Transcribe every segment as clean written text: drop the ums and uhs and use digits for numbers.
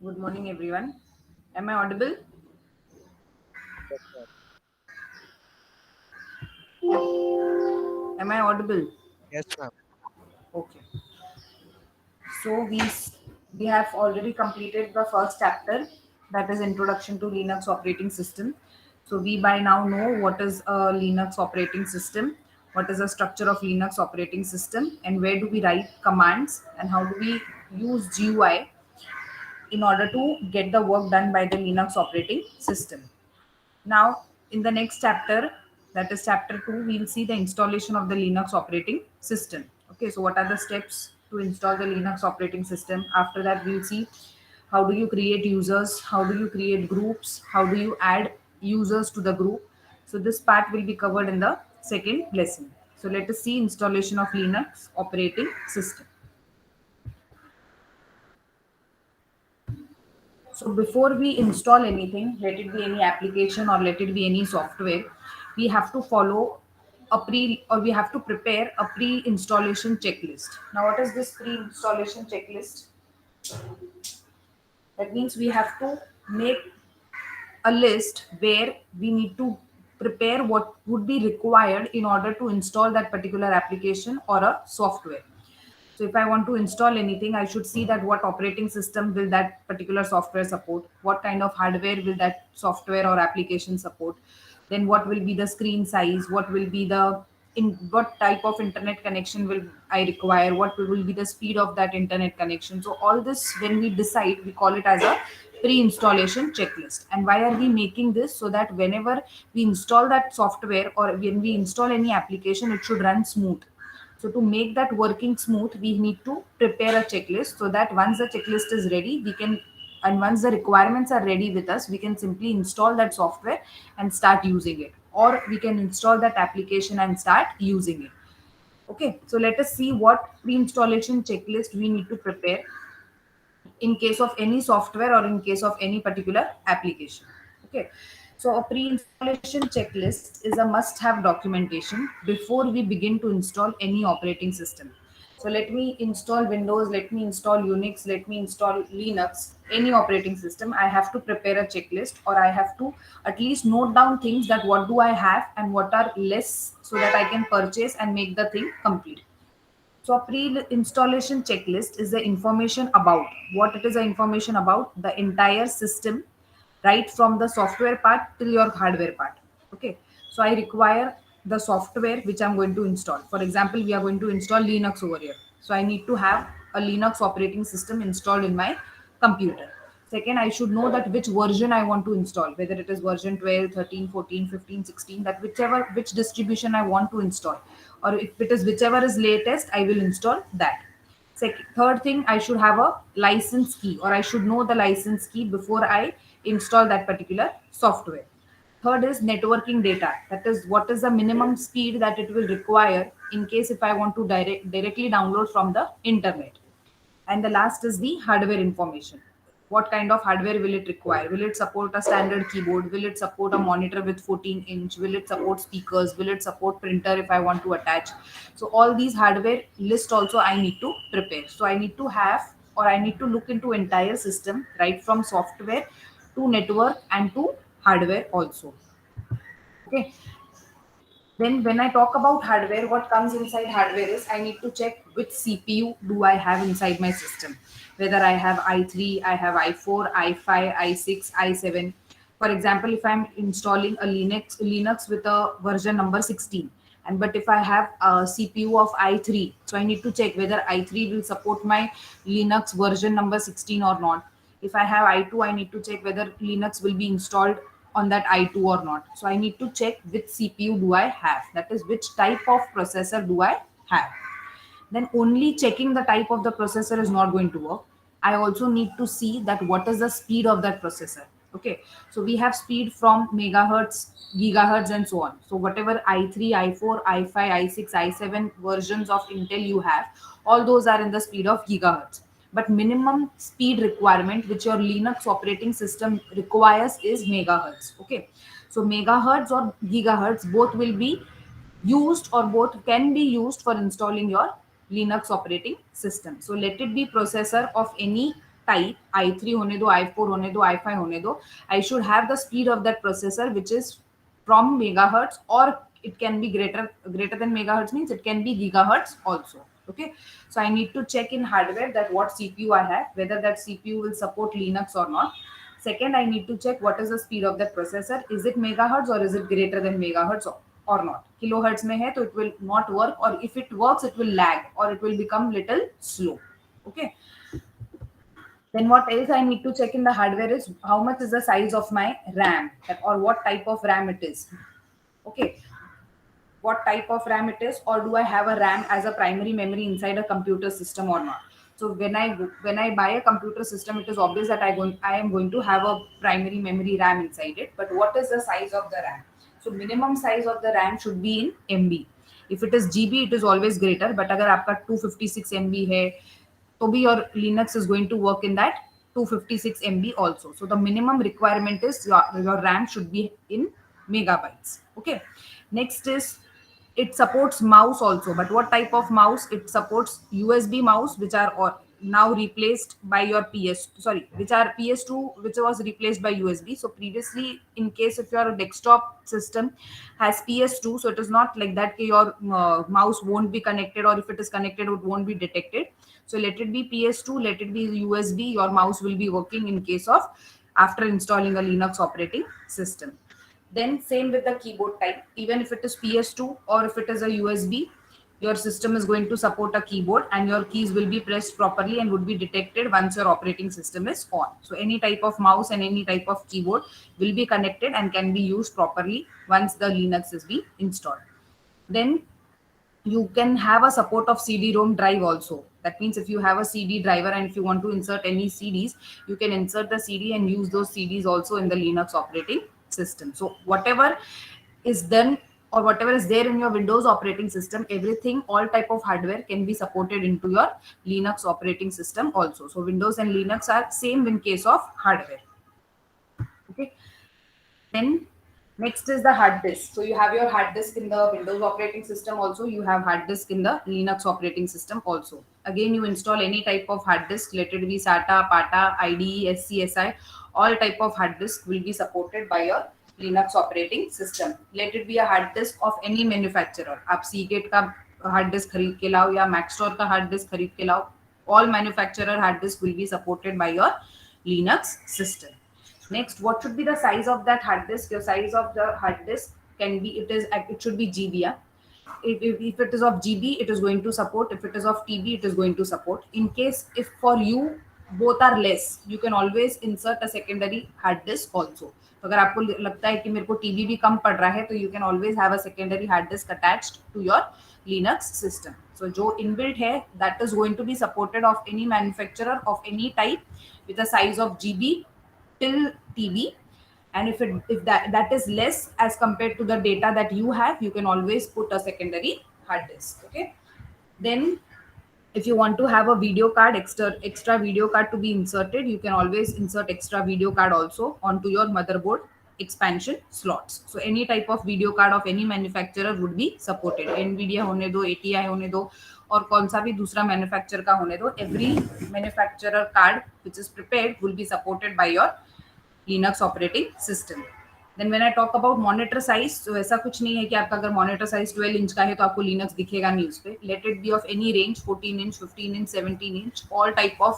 Good morning, everyone. Am I audible? Yes, ma'am. Am I audible? Yes, ma'am. Okay. So we have already completed the first chapter, that is Introduction to Linux Operating System. So we by now know what is a Linux operating system, what is the structure of Linux operating system, and where do we write commands, and how do we use GUI in order to get the work done by the Linux operating system. Now, in the next chapter, that is chapter 2, we will see the installation of the Linux operating system. Okay, so what are the steps to install the Linux operating system? After that, we'll see how do you create users, how do you create groups, how do you add users to the group. So, this part will be covered in the second lesson. So, let us see installation of Linux operating system. So before we install anything, let it be any application or let it be any software, we have to follow a pre or we have to prepare a pre-installation checklist. Now, what is this pre-installation checklist? That means we have to make a list where we need to prepare what would be required in order to install that particular application or a software. So if I want to install anything, I should see that what operating system will that particular software support, what kind of hardware will that software or application support, then what will be the screen size, what will be the in what type of internet connection will I require, what will be the speed of that internet connection. So all this, when we decide, we call it as a pre-installation checklist. And why are we making this? So that whenever we install that software or when we install any application, it should run smooth. So to make that working smooth, we need to prepare a checklist so that once the checklist is ready, we can, and once the requirements are ready with us, we can simply install that software and start using it. Or we can install that application and start using it. Okay, so let us see what pre-installation checklist we need to prepare in case of any software or in case of any particular application. Okay, so a pre-installation checklist is a must-have documentation before we begin to install any operating system. So let me install Windows, let me install Unix, let me install Linux, any operating system. I have to prepare a checklist, or I have to at least note down things that what do I have and what are less, so that I can purchase and make the thing complete. So a pre-installation checklist is the information about what it is, the information about the entire system, right from the software part till your hardware part. Okay. So I require the software which I'm going to install. For example, we are going to install Linux over here. So I need to have a Linux operating system installed in my computer. Second, I should know that which version I want to install, whether it is version 12, 13, 14, 15, 16, that whichever which distribution I want to install. Or if it is whichever is latest, I will install that. Second, third thing, I should have a license key, or I should know the license key before I install that particular software. Third is networking data. That is what is the minimum speed that it will require in case if I want to directly download from the internet. And the last is the hardware information. What kind of hardware will it require? Will it support a standard keyboard? Will it support a monitor with 14-inch? Will it support speakers? Will it support printer if I want to attach? So all these hardware list also I need to prepare. So I need to have, or I need to look into entire system, right from software to network and to hardware also. Okay. Then when I talk about hardware, what comes inside hardware is I need to check which CPU do I have inside my system. Whether I have i3, I have i4, i5, i6, i7. For example, if I'm installing a Linux with a version number 16, and but if I have a CPU of i3, so I need to check whether i3 will support my Linux version number 16 or not. If I have i2, I need to check whether Linux will be installed on that i2 or not. So I need to check which CPU do I have, that is which type of processor do I have. Then only checking the type of the processor is not going to work. I also need to see that what is the speed of that processor. Okay, so we have speed from megahertz, gigahertz, and so on. So whatever i3, i4, i5, i6, i7 versions of Intel you have, all those are in the speed of gigahertz. But minimum speed requirement which your Linux operating system requires is megahertz. Okay, so megahertz or gigahertz both will be used, or both can be used for installing your Linux operating system. So let it be processor of any type, i3 होने दो, i4 होने दो, i5 होने दो, I should have the speed of that processor which is from megahertz, or it can be greater than megahertz, means it can be gigahertz also. Okay, so I need to check in hardware that what CPU I have, whether that CPU will support Linux or not. Second, I need to check what is the speed of that processor. Is it megahertz or is it greater than megahertz or not? Kilohertz mein hai, तो it will not work, or if it works, it will lag or it will become little slow. Okay. Then what else I need to check in the hardware is how much is the size of my RAM, or what type of RAM it is. Okay, what type of RAM it is, or do I have a RAM as a primary memory inside a computer system or not. So when I buy a computer system, it is obvious that I am going to have a primary memory RAM inside it. But what is the size of the RAM? So minimum size of the RAM should be in MB. If it is GB, it is always greater. But अगर आपका 256 MB है, तो भी your Linux is going to work in that 256 MB also. So the minimum requirement is your RAM should be in megabytes. Okay. Next is it supports mouse also, but what type of mouse? It supports USB mouse, which are now replaced by your which are PS2, which was replaced by USB. So previously, in case if your desktop system has PS2, so it is not like that your mouse won't be connected, or if it is connected, it won't be detected. So let it be PS2, let it be USB, your mouse will be working in case of after installing a Linux operating system. Then same with the keyboard type, even if it is PS2 or if it is a USB, your system is going to support a keyboard and your keys will be pressed properly and would be detected once your operating system is on. So any type of mouse and any type of keyboard will be connected and can be used properly once the Linux is being installed. Then you can have a support of CD-ROM drive also. That means if you have a CD driver and if you want to insert any CDs, you can insert the CD and use those CDs also in the Linux operating system. So whatever is done or whatever is there in your Windows operating system, everything, all type of hardware can be supported into your Linux operating system also. So Windows and Linux are same in case of hardware. Okay. Then next is the hard disk. So you have your hard disk in the Windows operating system also. You have hard disk in the Linux operating system also. Again, you install any type of hard disk, let it be SATA, PATA, IDE, SCSI. All type of hard disk will be supported by your Linux operating system. Let it be a hard disk of any manufacturer. आप Seagate का hard disk खरीद के लाओ या Maxtor का hard disk खरीद के लाओ. All manufacturer hard disk will be supported by your Linux system. Next, what should be the size of that hard disk? Your size of the hard disk can be, it should be GB. Yeah? If it is of GB, it is going to support. If it is of TB, it is going to support. In case if for you both are less, you can always insert a secondary hard disk also. तो अगर आपको लगता है कि मेरे को TB भी कम पड़ रहा है, तो you can always have a secondary hard disk attached to your Linux system. So जो inbuilt है, that is going to be supported of any manufacturer of any type with a size of GB till TB. And if that is less as compared to the data that you have, you can always put a secondary hard disk. Okay. Then if you want to have a video card, extra video card to be inserted, you can always insert extra video card also onto your motherboard expansion slots. So any type of video card of any manufacturer would be supported. Nvidia होने दो, ATI होने दो, और कौन सा भी दूसरा manufacturer का होने दो, every manufacturer card which is prepared will be supported by your Linux operating system. Then when I talk about monitor size, तो ऐसा कुछ नहीं है कि आपका अगर monitor size 12 इंच का है तो आपको Linux दिखेगा नहीं उस पे. Let it be of any range, 14 inch, 15 inch, 17 inch, all type of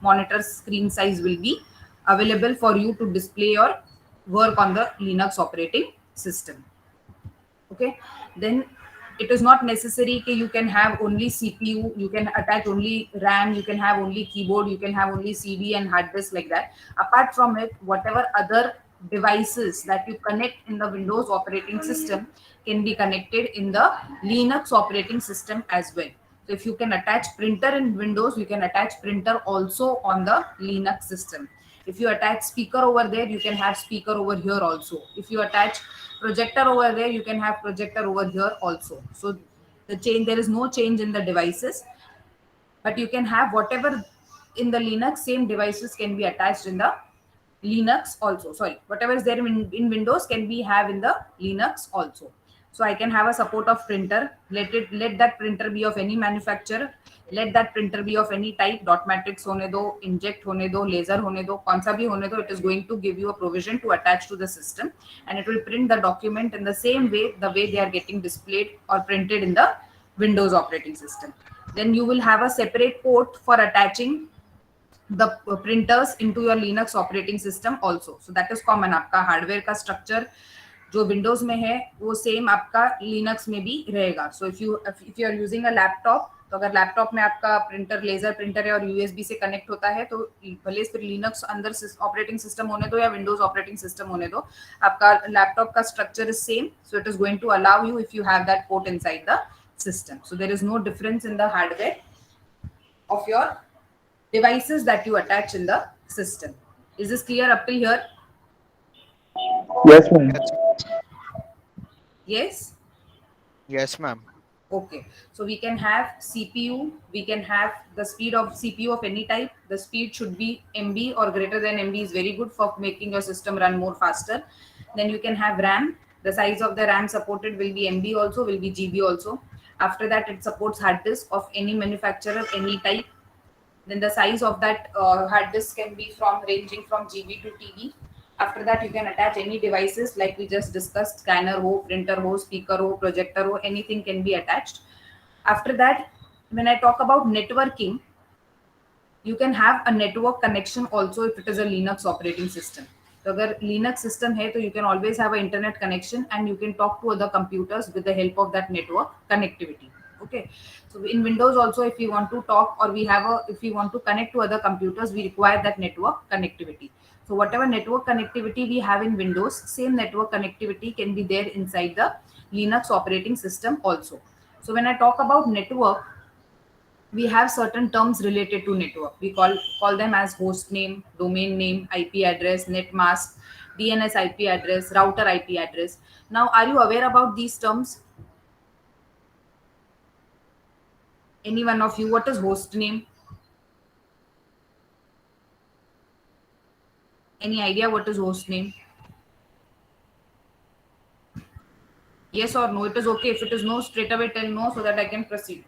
monitor screen size will be available for you to display your work on the Linux operating system. Okay. Then it is not necessary that you can have only CPU, you can attach only RAM, you can have only keyboard, you can have only CD and hard disk like that. Apart from it, whatever other devices that you connect in the Windows operating system can be connected in the Linux operating system as well. So if you can attach printer in Windows, you can attach printer also on the Linux system. If you attach speaker over there, you can have speaker over here also. If you attach projector over there, you can have projector over here also. So there is no change in the devices, but you can have whatever in the Linux, same devices can be attached in the Linux also. Sorry, whatever is there in Windows can be have in the Linux also. So I can have a support of printer. Let that printer be of any manufacturer. Let that printer be of any type. Dot matrix होने दो, inject होने दो, laser होने दो, कौन सा भी होने दो. It is going to give you a provision to attach to the system, and it will print the document in the same way, the way they are getting displayed or printed in the Windows operating system. Then you will have a separate port for attaching the printers into your Linux operating system also. So that is common. आपका hardware का structure जो Windows में है वो same आपका Linux में भी रहेगा. So if you are using a laptop, तो अगर लैपटॉप में आपका प्रिंटर लेजर प्रिंटर है और यूएसबी से कनेक्ट होता है, तो भले फिर लिनक्स अंदर ऑपरेटिंग सिस्टम होने दो या विंडोज ऑपरेटिंग सिस्टम होने दो, आपका लैपटॉप का structure is same. So it is going to allow you if you have that port inside the system. So there is no difference in the hardware of your devices that you attach in the system. Is this clear up till here? Yes, ma'am. Yes. Yes, ma'am. Okay, so we can have CPU, we can have the speed of CPU of any type. The speed should be MB or greater than MB is very good for making your system run more faster. Then you can have RAM. The size of the RAM supported will be MB also, will be GB also. After that, it supports hard disk of any manufacturer, any type. Then the size of that hard disk can be from ranging from GB to TB. After that, you can attach any devices like we just discussed, scanner ho, printer ho, speaker ho, projector ho, anything can be attached. After that, when I talk about networking, you can have a network connection also if it is a Linux operating system. So अगर Linux system है, तो you can always have an internet connection and you can talk to other computers with the help of that network connectivity. Okay, so in Windows also, if we want to talk or if we want to connect to other computers, we require that network connectivity. So whatever network connectivity we have in Windows, same network connectivity can be there inside the Linux operating system also. So when I talk about network, we have certain terms related to network. We call them as host name, domain name, IP address, netmask, DNS IP address, router IP address. Now, are you aware about these terms? Any one of you? What is host name? Any idea what is host name? Yes or no? It is okay. If it is no, straight away tell no so that I can proceed.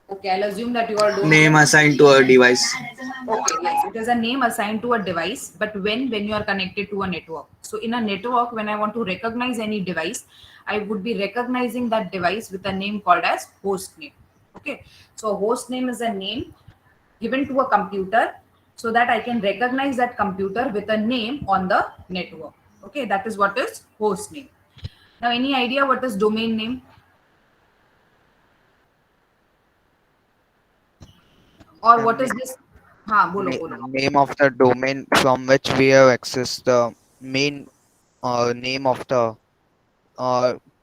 Okay, I'll assume that you all don't. Name assigned to a device. Okay, yes, it is a name assigned to a device, but when you are connected to a network. So in a network, when I want to recognize any device, I would be recognizing that device with a name called as host name. Okay, so host name is a name given to a computer so that I can recognize that computer with a name on the network. Okay, that is what is host name. Now, any idea what is domain name? Or what is this? हाँ बोलो बोलो. Name of the domain from which we have accessed the main name of the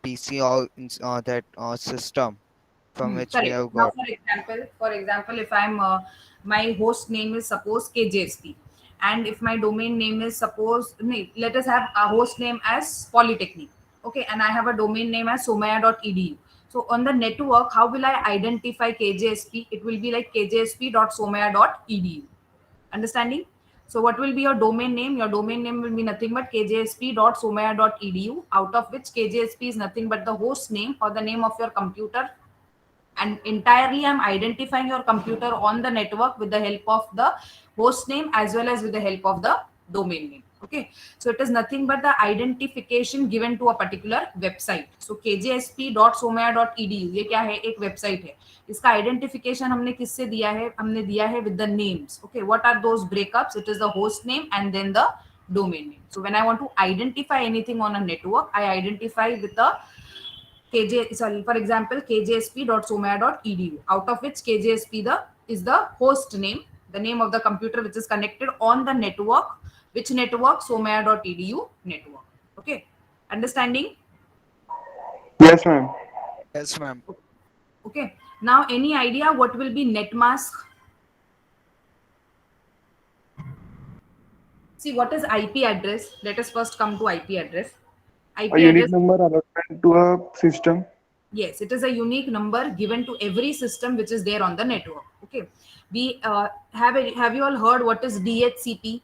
PC or that system from which we Correct. have Now, got. for example, if I'm my host name is suppose KJSP, and if my domain name is suppose no, let us have a host name as Polytechnic, okay, and I have a domain name as somaya.edu. So on the network, how will I identify KJSP? It will be like kjsp.somaya.edu. Understanding? So what will be your domain name? Your domain name will be nothing but kjsp.somaya.edu, out of which KJSP is nothing but the host name or the name of your computer, and entirely I'm identifying your computer on the network with the help of the host name as well as with the help of the domain name. Okay, so it is nothing but the identification given to a particular website. So kjsp.somaya.edu ये क्या है? एक website है. इसका identification हमने किससे दिया है? हमने दिया है with the names. Okay, what are those breakups? It is the host name and then the domain name. So when I want to identify anything on a network, I identify with the for example, kjsp.somaya.edu, out of which kjsp is the host name, the name of the computer which is connected on the network. Which network? Somaya.edu network. Okay, understanding? Yes, ma'am. Yes, ma'am. Okay, now any idea what will be netmask? See, what is IP address? Let us first come to IP address. IP A unique address. number allotment to a system. Yes, it is a unique number given to every system which is there on the network. Okay, we have you all heard what is DHCP?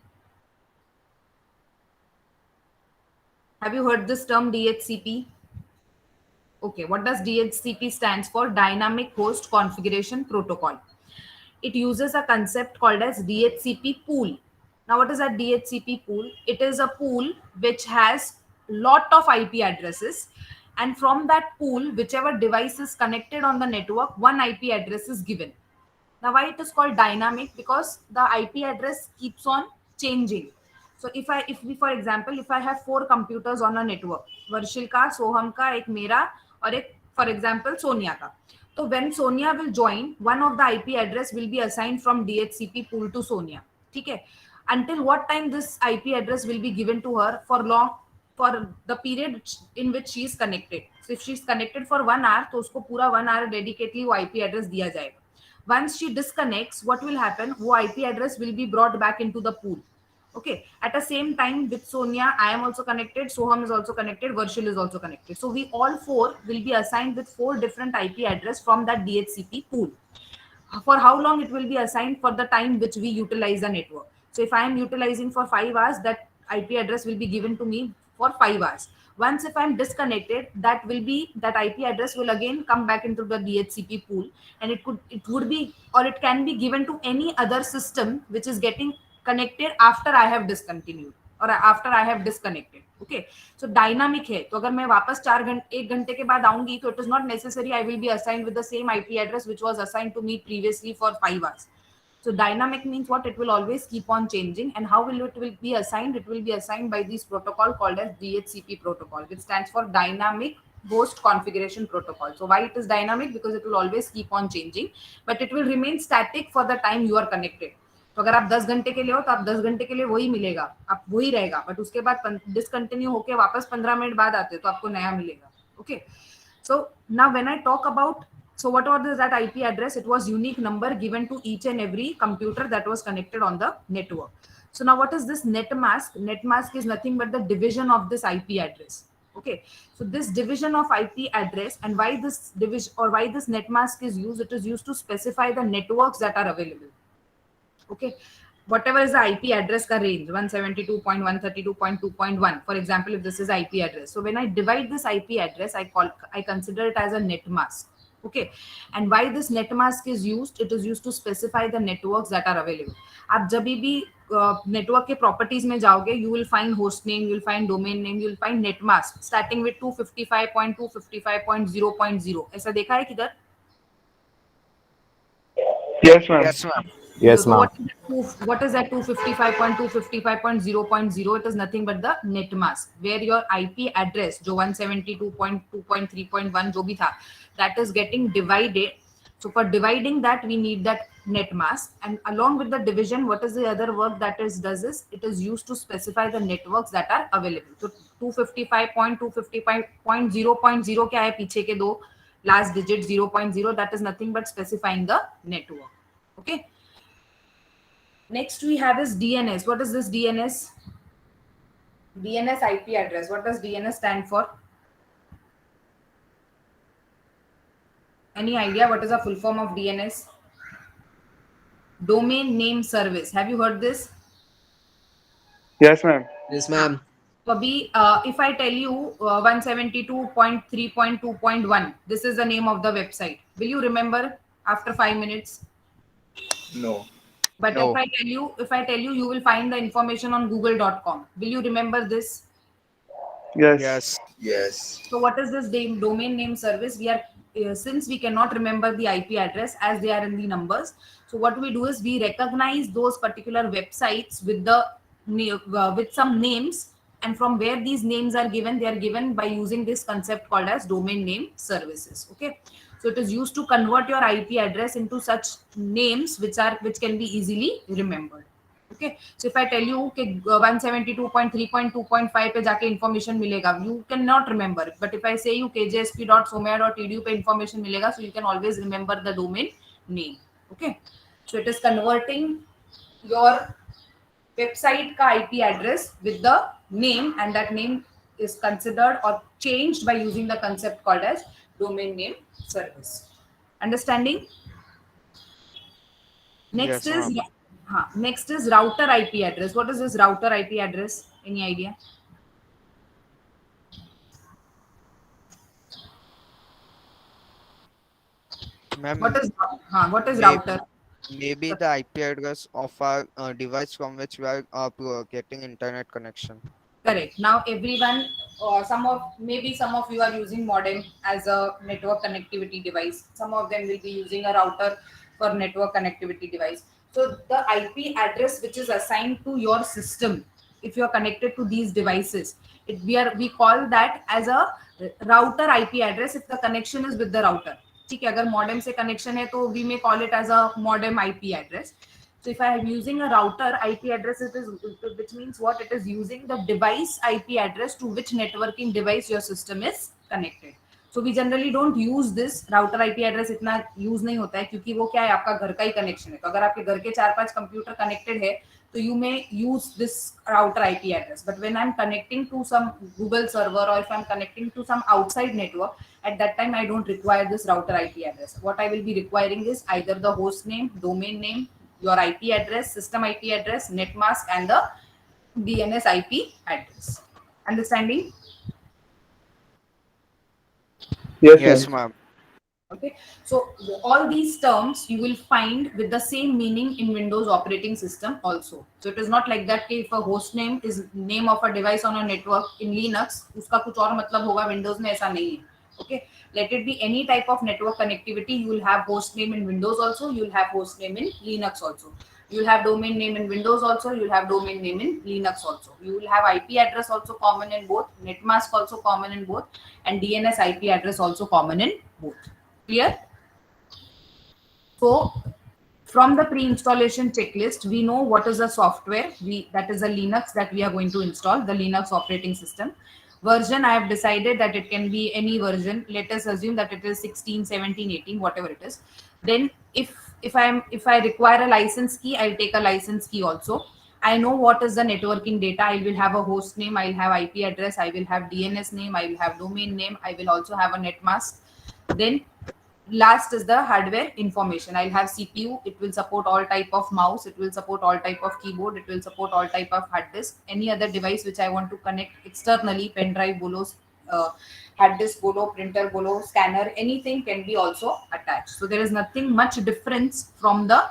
Have you heard this term DHCP? Okay, what does DHCP stands for? Dynamic Host Configuration Protocol. It uses a concept called as DHCP pool. Now, what is that DHCP pool? It is a pool which has lot of IP addresses, and from that pool, whichever device is connected on the network, one IP address is given. Now, why it is called dynamic? Because the IP address keeps on changing. So if we, for example, if I have four computers on a network, Varshil का, सोहम का, एक मेरा और एक, for example, Sonia का. So when Sonia will join, one of the IP address will be assigned from DHCP pool to Sonia. ठीक है? Until what time this IP address will be given to her for the period in which she is connected. So if she is connected for 1 hour, तो उसको पूरा 1 hour dedicatedly वो IP address दिया जाएगा. Once she disconnects, what will happen? वो IP address will be brought back into the pool. Okay. At the same time, with Sonia, I am also connected. Soham is also connected. Varshil is also connected. So we all four will be assigned with 4 different IP address from that DHCP pool. For how long it will be assigned? For the time which we utilize the network. So if I am utilizing for 5 hours, that IP address will be given to me for 5 hours. Once if I'm disconnected, that IP address will again come back into the DHCP pool, and it would be, or it can be given to any other system which is getting connected after I have discontinued or after I have disconnected. Okay. So dynamic है, तो अगर मैं वापस 1 घंटे के बाद आऊंगी, तो it is not necessary I will be assigned with the same IP address which was assigned to me previously for 5 hours. So dynamic means what? It will always keep on changing. And how will it will be assigned? It will be assigned by this protocol called as DHCP protocol, which stands for Dynamic Host Configuration Protocol. So why it is dynamic? Because it will always keep on changing, but it will remain static for the time you are connected. तो अगर आप 10 घंटे के लिए हो, तो आप 10 घंटे के लिए वही मिलेगा, आप वही रहेगा, बट उसके बाद डिसकंटिन्यू होके वापस 15 मिनट बाद आते तो आपको नया मिलेगा. Okay. So now when I talk about, so what was that IP address? It was unique number given to each and every computer that was connected on the network. So now what is this net mask? Net mask is nothing but the division of this IP address. Okay. So this division of IP address, and why this division or why this net mask is used? It is used to specify the networks that are available. Okay. Whatever is the IP address ka range, 172.132.2.1, for example, if this is IP address. So when I divide this IP address, I consider it as a net mask. Okay. And why this net mask is used? It is used to specify the networks that are available. आप जब भी network के properties में जाओगे, you will find host name, you will find domain name, you will find net mask starting with 255.255.0.0. ऐसा देखा है किधर? Yes, ma'am. Yes, ma'am. Yes, So ma'am. what is that 255.255.0.0? It is nothing but the net mask, where your IP address, जो 172.2.3.1 जो भी था, that is getting divided. So for dividing that, we need that net mask, and along with the division, what is the other work that does is it is used to specify the networks that are available. So 255.255.0.0 क्या है पीछे के दो last digit 0.0? That is nothing but specifying the network. Okay. Next we have is DNS. What is this DNS? DNS IP address. What does DNS stand for? Any idea what is the full form of DNS? Domain Name Service. Have you heard this? Yes, ma'am. Yes, ma'am. So if I tell you 172.3.2.1, this is the name of the website. Will you remember after 5 minutes? No. But No. if I tell you, you will find the information on google.com. Will you remember this? Yes. Yes. Yes. So what is this domain name service? We are since we cannot remember the IP address as they are in the numbers. So what we do is we recognize those particular websites with with some names, and from where these names are given, they are given by using this concept called as domain name services. Okay. So it is used to convert your IP address into such names which can be easily remembered. Okay. So if I tell you कि 172.3.2.5 पे जाके information मिलेगा, you cannot remember it. But if I say you kjsp.somaya.edu पे information मिलेगा, so you can always remember the domain name. Okay. So it is converting your website का IP address with the name, and that name is considered or changed by using the concept called as domain name service. Understanding? Next Yes, is ma'am. next is router IP address. What is this router IP address? Any idea? Ma'am, what is may, router? maybe the IP address of our device from which we are getting internet connection. Correct. Now everyone, some of you are using modem as a network connectivity device. Some of them will be using a router for network connectivity device. So the IP address which is assigned to your system, if you are connected to these devices, we call that as a router IP address if the connection is with the router. ठीक है, अगर modem से connection है तो we may call it as a modem IP address. So if I am using a router IP address, which means what? It is using the device IP address to which networking device your system is connected. So we generally don't use this router IP address, इतना use नहीं होता है क्योंकि वो क्या है, आपका घर का ही कनेक्शन है. तो अगर आपके घर के 4-5 कंप्यूटर कनेक्टेड है तो you may use this router IP address. But when I'm connecting to some Google server or if I'm connecting to some outside network, at that time I don't require this router IP address. What I will be requiring is either the host name, domain name, your IP address, system IP address, netmask, and the DNS IP address. Understanding? Yes, Yes, ma'am. ma'am. Okay. So all these terms you will find with the same meaning in Windows operating system also. So it is not like that कि if a host name is name of a device on a network in Linux, उसका कुछ और मतलब होगा Windows में, ऐसा नहीं है. Okay. Let it be any type of network connectivity. You will have host name in Windows also. You will have host name in Linux also. You will have domain name in Windows also. You will have domain name in Linux also. You will have IP address also common in both. Netmask also common in both. And DNS IP address also common in both. Clear? So from the pre-installation checklist, we know what is the software. That is a Linux that we are going to install, the Linux operating system. Version, I have decided that it can be any version. Let us assume that it is 16, 17, 18, whatever it is. Then if I require a license key, I'll take a license key also. I know what is the networking data. I will have a host name, I'll have IP address, I will have DNS name, I will have domain name, I will also have a netmask. Then last is the hardware information. I'll have CPU, it will support all type of mouse, it will support all type of keyboard, it will support all type of hard disk, any other device which I want to connect externally, pen drive bolo, hard disk bolo, printer bolo, scanner, anything can be also attached. So there is nothing much difference from the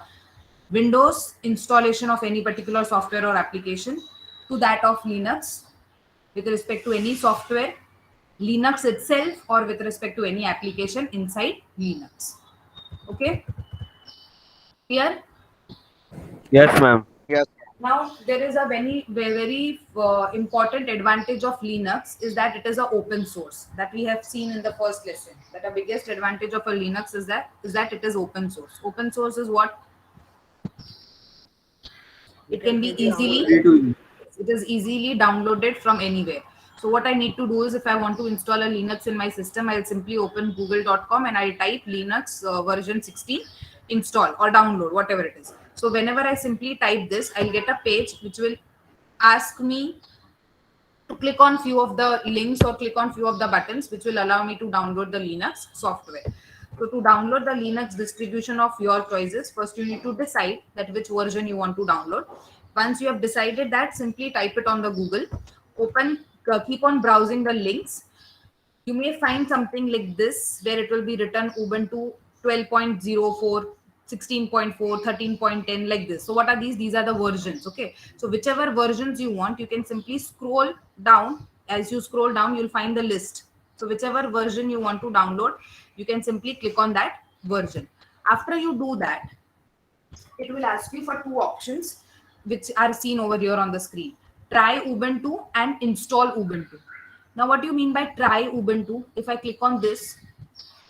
Windows installation of any particular software or application to that of Linux with respect to any software, Linux itself, or with respect to any application inside Linux. Okay, clear? Yes, ma'am. Yes. Now there is a very important advantage of Linux is that it is a open source, that we have seen in the first lesson. That the biggest advantage of a Linux is that it is open source. Open source is what? It can be easily, it is easily downloaded from anywhere. So what I need to do is, if I want to install a Linux in my system, I'll simply open google.com and I'll type Linux version 16 install or download, whatever it is. So whenever I simply type this, I'll get a page which will ask me to click on few of the links or click on few of the buttons which will allow me to download the Linux software. So to download the Linux distribution of your choices, first you need to decide that which version you want to download. Once you have decided that, simply type it on the Google, keep on browsing the links. You may find something like this where it will be written Ubuntu 12.04, 16.4, 13.10, like this. So what are these? These are the versions. Okay. So whichever versions you want, you can simply scroll down. As you scroll down, you'll find the list. So whichever version you want to download, you can simply click on that version. After you do that, it will ask you for two options which are seen over here on the screen: try Ubuntu and install Ubuntu. Now what do you mean by try Ubuntu? If I click on this,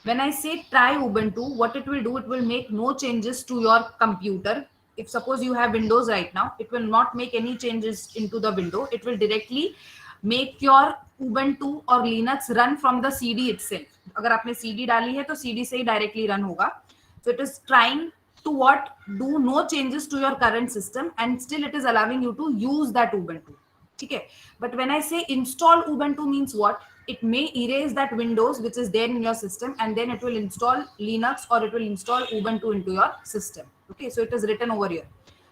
when I say try Ubuntu, what it will do, it will make no changes to your computer. If suppose you have Windows right now, it will not make any changes into the window. It will directly make your Ubuntu or Linux run from the CD itself. अगर आपने CD डाली है तो CD से ही directly run होगा. So it is trying to what? Do no changes to your current system and still it is allowing you to use that Ubuntu. Okay. But when I say install Ubuntu means what? It may erase that Windows which is there in your system and then it will install Linux or it will install Ubuntu into your system. Okay, so it is written over here.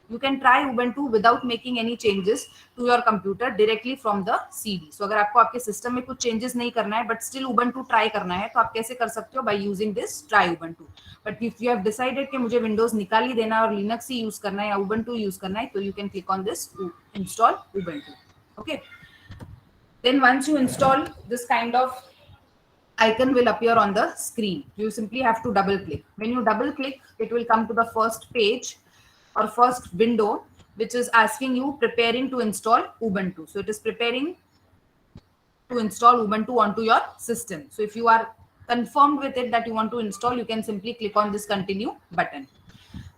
You can try Ubuntu without making any changes to your computer directly from the CD. So अगर आपको आपके system में कुछ changes नहीं करना है but still Ubuntu try करना है तो आप कैसे कर सकते हो? By using this try Ubuntu. But if you have decided कि मुझे विंडोज निकाल ही देना है और लिनक्स ही यूज करना है या Ubuntu यूज करना है तो you can click on this install Ubuntu. Okay. Then once you install, this kind of icon will appear on the screen. You simply have to double click. When you double click, it will come to the first page or first window, which is asking you preparing to install Ubuntu. So it is preparing to install Ubuntu onto your system. So if you are confirmed with it that you want to install, you can simply click on this continue button.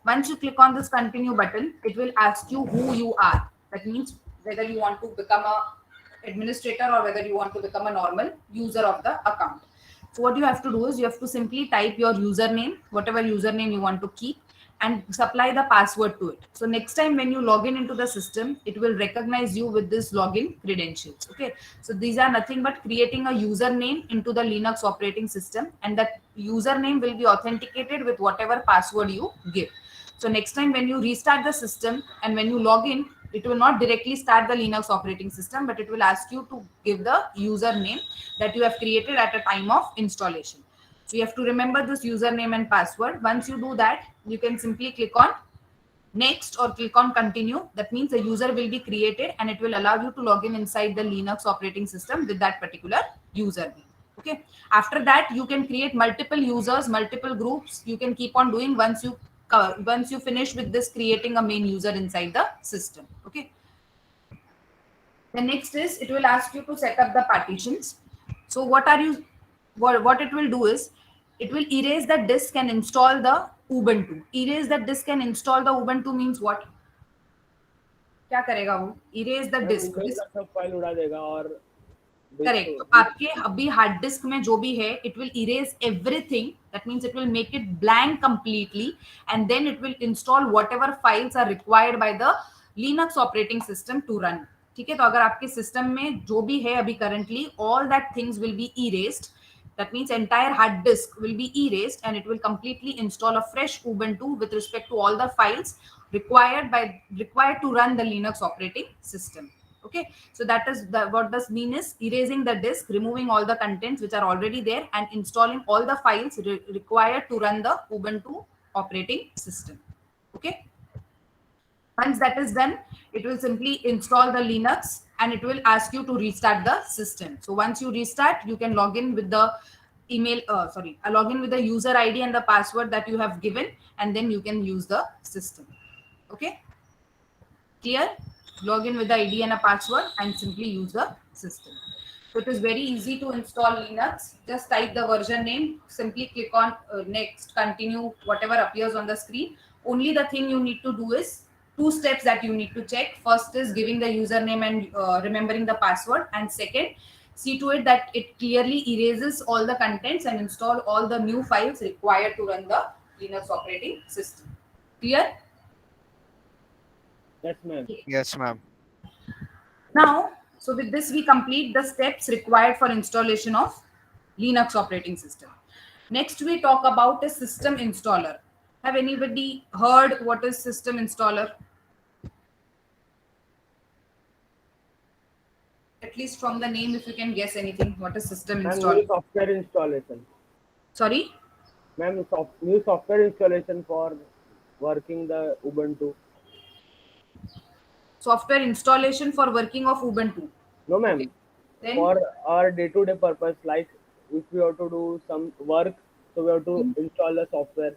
Once you click on this continue button, it will ask you who you are. That means whether you want to become a administrator or whether you want to become a normal user of the account. So what you have to do is you have to simply type your username, whatever username you want to keep, and supply the password to it. So next time when you log in into the system, it will recognize you with this login credentials. Okay. So these are nothing but creating a username into the Linux operating system, and that username will be authenticated with whatever password you give. So next time when you restart the system and when you log in, it will not directly start the Linux operating system, but it will ask you to give the username that you have created at a time of installation. So you have to remember this username and password. Once you do that, you can simply click on next or click on continue. That means a user will be created and it will allow you to log in inside the Linux operating system with that particular username. Okay. After that, you can create multiple users, multiple groups. You can keep on doing once you finish with this creating a main user inside the system. Okay. The next is it will ask you to set up the partitions. So what it will do is it will erase the disk and install the Ubuntu. Erase the disk and install the Ubuntu means what? क्या करेगा वो? Erase the disk. सब file उड़ा देगा और correct. तो आपके अभी हार्ड डिस्क में जो भी है it will erase everything. That means it will make it blank completely and then it will install whatever files are required by the Linux operating system to run. ठीक है. तो अगर आपके system में जो भी है अभी currently all that things will be erased. That means entire hard disk will be erased and it will completely install a fresh Ubuntu with respect to all the files required to run the Linux operating system. Okay, so that is what does mean is erasing the disk, removing all the contents which are already there and installing all the files required to run the Ubuntu operating system. Okay, once that is done, it will simply install the Linux and it will ask you to restart the system. So once you restart, you can log in with the log in with the user ID and the password that you have given, and then you can use the system. Okay, clear? Log in with the ID and a password and simply use the system. So it is very easy to install Linux. Just type the version name, simply click on next, continue, whatever appears on the screen. Only the thing you need to do is two steps that you need to check. First is giving the username and remembering the password, and second, see to it that it clearly erases all the contents and install all the new files required to run the Linux operating system. Clear? Yes, ma'am. Yes, ma'am. Now, so with this we complete the steps required for installation of Linux operating system. Next we talk about a system installer. Have anybody heard what is system installer? At least from the name, if you can guess anything, what is system Ma'am, installer? new software installation. Sorry? Ma'am, new software installation for working the Ubuntu. Software installation for working of Ubuntu. No, ma'am. Okay. Then For our day-to-day purpose, like if we have to do some work, so we have to install the software.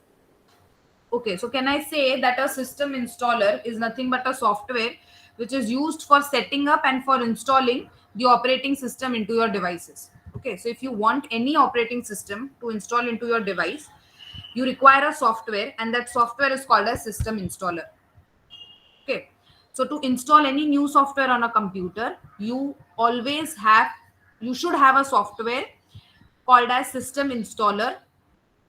okay, so can I say that a system installer is nothing but a software which is used for setting up and for installing the operating system into your devices. Okay, so if you want any operating system to install into your device, you require a software, and that software is called a system installer. Okay, so to install any new software on a computer, you should have a software called as system installer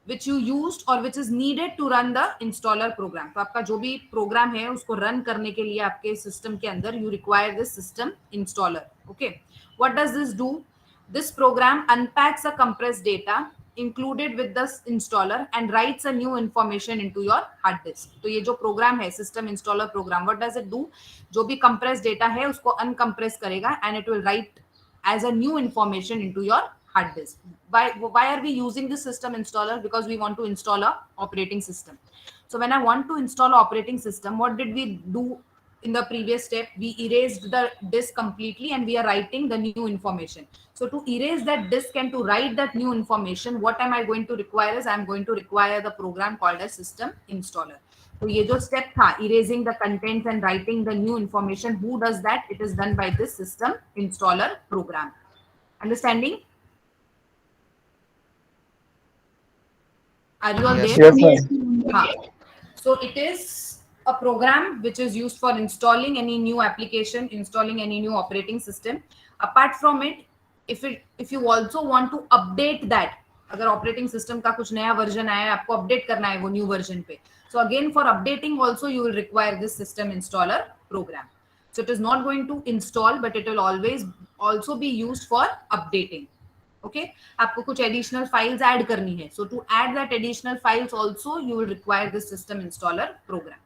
which you used or which is needed to run the installer program. तो आपका जो भी program है उसको run करने के लिए आपके system के अंदर you require this system installer. Okay, what does this do? This program unpacks a compressed data included with the installer and writes a new information into your hard disk. तो ये जो program है system installer program, what does it do? जो भी compressed data है उसको uncompress करेगा and it will write as a new information into your hard disk. Why are we using this system installer? Because we want to install a operating system. So when I want to install operating system, what did we do in the previous step? We erased the disk completely and we are writing the new information. So to erase that disk and to write that new information, what am I going to require is I'm going to require the program called as system installer. So ये जो step था, erasing the contents and writing the new information, who does that? It is done by this system installer program. Understanding? Are you all Yes, there? Yes, ma'am. हाँ. So it is a program which is used for installing any new application, installing any new operating system. Apart from it, if you also want to update that, अगर operating system का कुछ नया version आया है, आपको update करना है वो new version पे. So again, for updating also you will require this system installer program. So it is not going to install, but it will always also be used for updating. Okay, आपको कुछ additional files add करनी है. So to add that additional files also you will require this system installer program.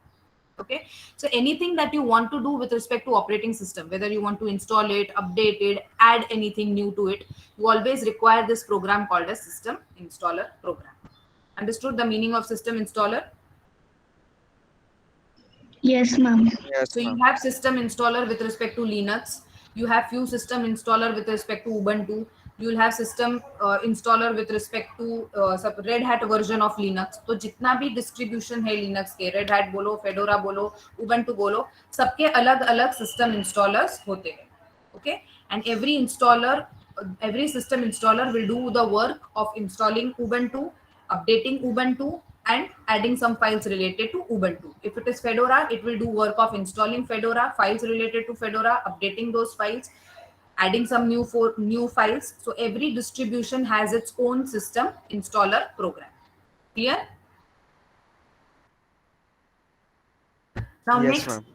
Okay, so anything that you want to do with respect to operating system, whether you want to install it, update it, add anything new to it, you always require this program called as system installer program. Understood the meaning of system installer? Yes, ma'am. yes, So you ma'am. have system installer with respect to Linux. You have few system installer with respect to Ubuntu. You will have system installer with respect to सब Red Hat version of Linux. तो जितना भी distribution है Linux के, Red Hat बोलो, Fedora बोलो, Ubuntu बोलो, सबके अलग अलग system installers होते हैं. Okay, and every system installer will do the work of installing Ubuntu, updating Ubuntu, and adding some files related to Ubuntu. If it is Fedora, it will do work of installing Fedora, files related to Fedora, updating those files, adding some new files. So every distribution has its own system installer program. Clear? Now Yes, next, ma'am.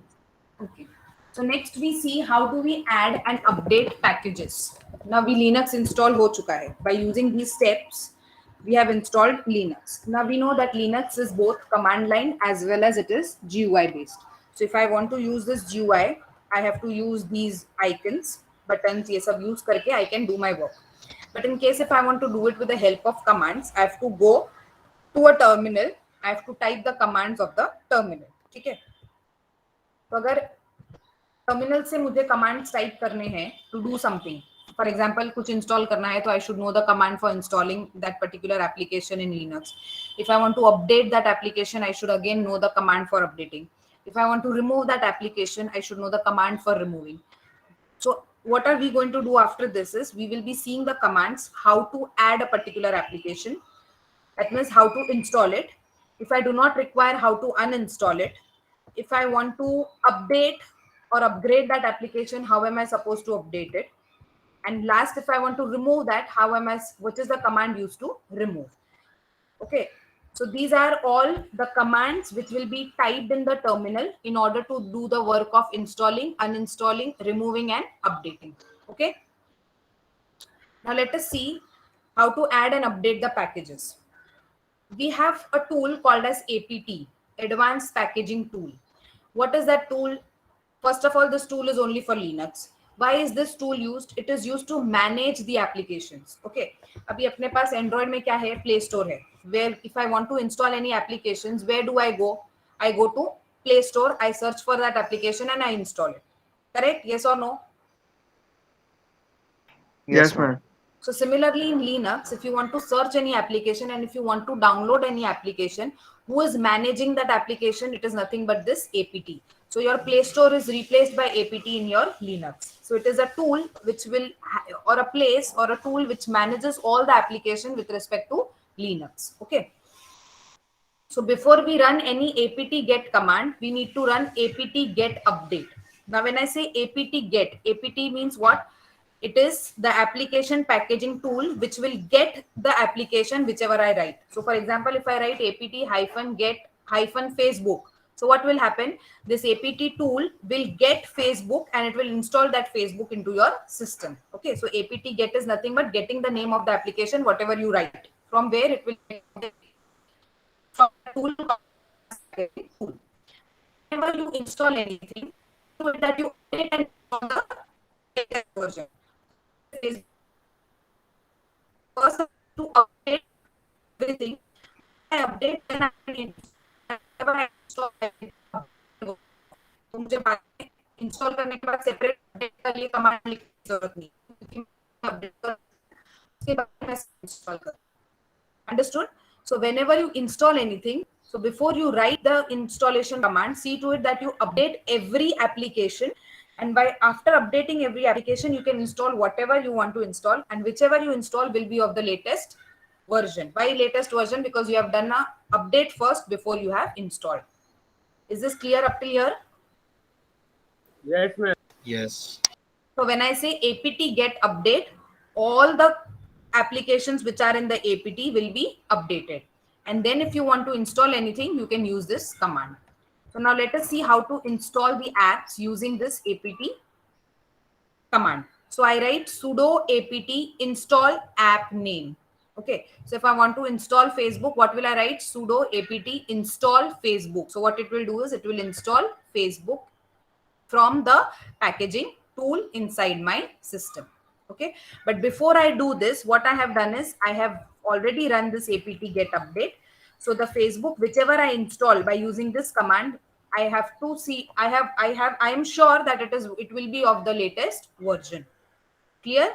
okay. So next we see how do we add and update packages. Now we Linux install ho chuka hai. By using these steps, we have installed Linux. Now we know that Linux is both command line as well as it is GUI based. So if I want to use this GUI, I have to use these icons, buttons, ये सब use करके I can do my work. But in case if I want to do it with the help of commands, I have to go to a terminal. I have to type the commands of the terminal. ठीक है? तो अगर terminal से मुझे commands type करने हैं to do something, for example कुछ install करना है तो I should know the command for installing that particular application in Linux. If I want to update that application, I should again know the command for updating. If I want to remove that application, I should know the command for removing. So what are we going to do after this is we will be seeing the commands how to add a particular application. That means how to install it. If I do not require, how to uninstall it. If I want to update or upgrade that application, how am I supposed to update it? And last, if I want to remove that, what is the command used to remove? Okay, so these are all the commands which will be typed in the terminal in order to do the work of installing, uninstalling, removing and updating. Okay, now let us see how to add and update the packages. We have a tool called as APT, Advanced Packaging Tool. What is that tool? First of all, this tool is only for Linux. Why is this tool used? It is used to manage the applications. Okay, अभी अपने पास Android में क्या है? Play Store है. Where if I want to install any applications, where do I go? I go to Play Store. I search for that application and I install it. Correct? Yes or no? Yes, ma'am. So similarly in Linux, if you want to search any application and if you want to download any application, who is managing that application? It is nothing but this APT. So your Play Store is replaced by APT in your Linux. So it is a tool which will, or a place or a tool which manages all the application with respect to Linux. Okay. So before we run any apt get command, we need to run apt get update. Now when I say apt get, apt means what? It is the application packaging tool which will get the application whichever I write. So for example, if I write apt-get-facebook, so what will happen? This apt tool will get Facebook and it will install that Facebook into your system. Okay, so apt get is nothing but getting the name of the application, whatever you write. from where it will get from the tool packaging tool. Whenever you install anything, so that you update and install the latest version. First, to update everything, I update then I install. Whenever I install everything, तो मुझे बाद में install करने के बाद separate update के लिए command लिखने की जरूरत नहीं, क्योंकि मैं अपडेट कर उसके बाद मैं इंस्टॉल कर. Understood? So whenever you install anything, so before you write the installation command, see to it that you update every application, and by after updating every application, you can install whatever you want to install, and whichever you install will be of the latest version. Why latest version? Because you have done a update first before you have installed. Is this clear up till here? Yes, ma'am. Yes. So when I say apt get update, all the applications which are in the apt will be updated. And then if you want to install anything, you can use this command. So now let us see how to install the apps using this apt command. So I write sudo apt install app name. Okay. So if I want to install Facebook, what will I write? Sudo apt install Facebook. So what it will do is it will install Facebook from the packaging tool inside my system. Okay, but before I do this, what I have done is I have already run this apt get update. So the Facebook, whichever I install by using this command, I have to see, I am sure that it will be of the latest version. Clear?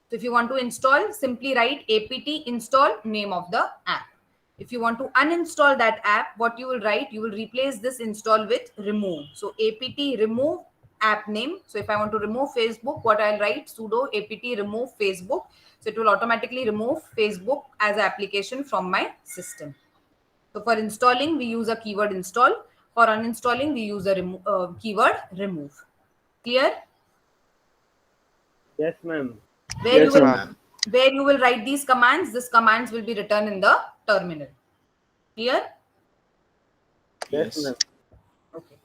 So if you want to install, simply write apt install name of the app. If you want to uninstall that app, what you will write, you will replace this install with remove. So apt remove app name. So if I want to remove Facebook, what I'll write, sudo apt remove Facebook. So it will automatically remove Facebook as an application from my system. So for installing, we use a keyword install. For uninstalling, we use a keyword remove. Clear? Yes, ma'am. Where Yes, you will ma'am. where you will write these commands, these commands will be written in the terminal. Clear? Yes, Yes. ma'am. Okay.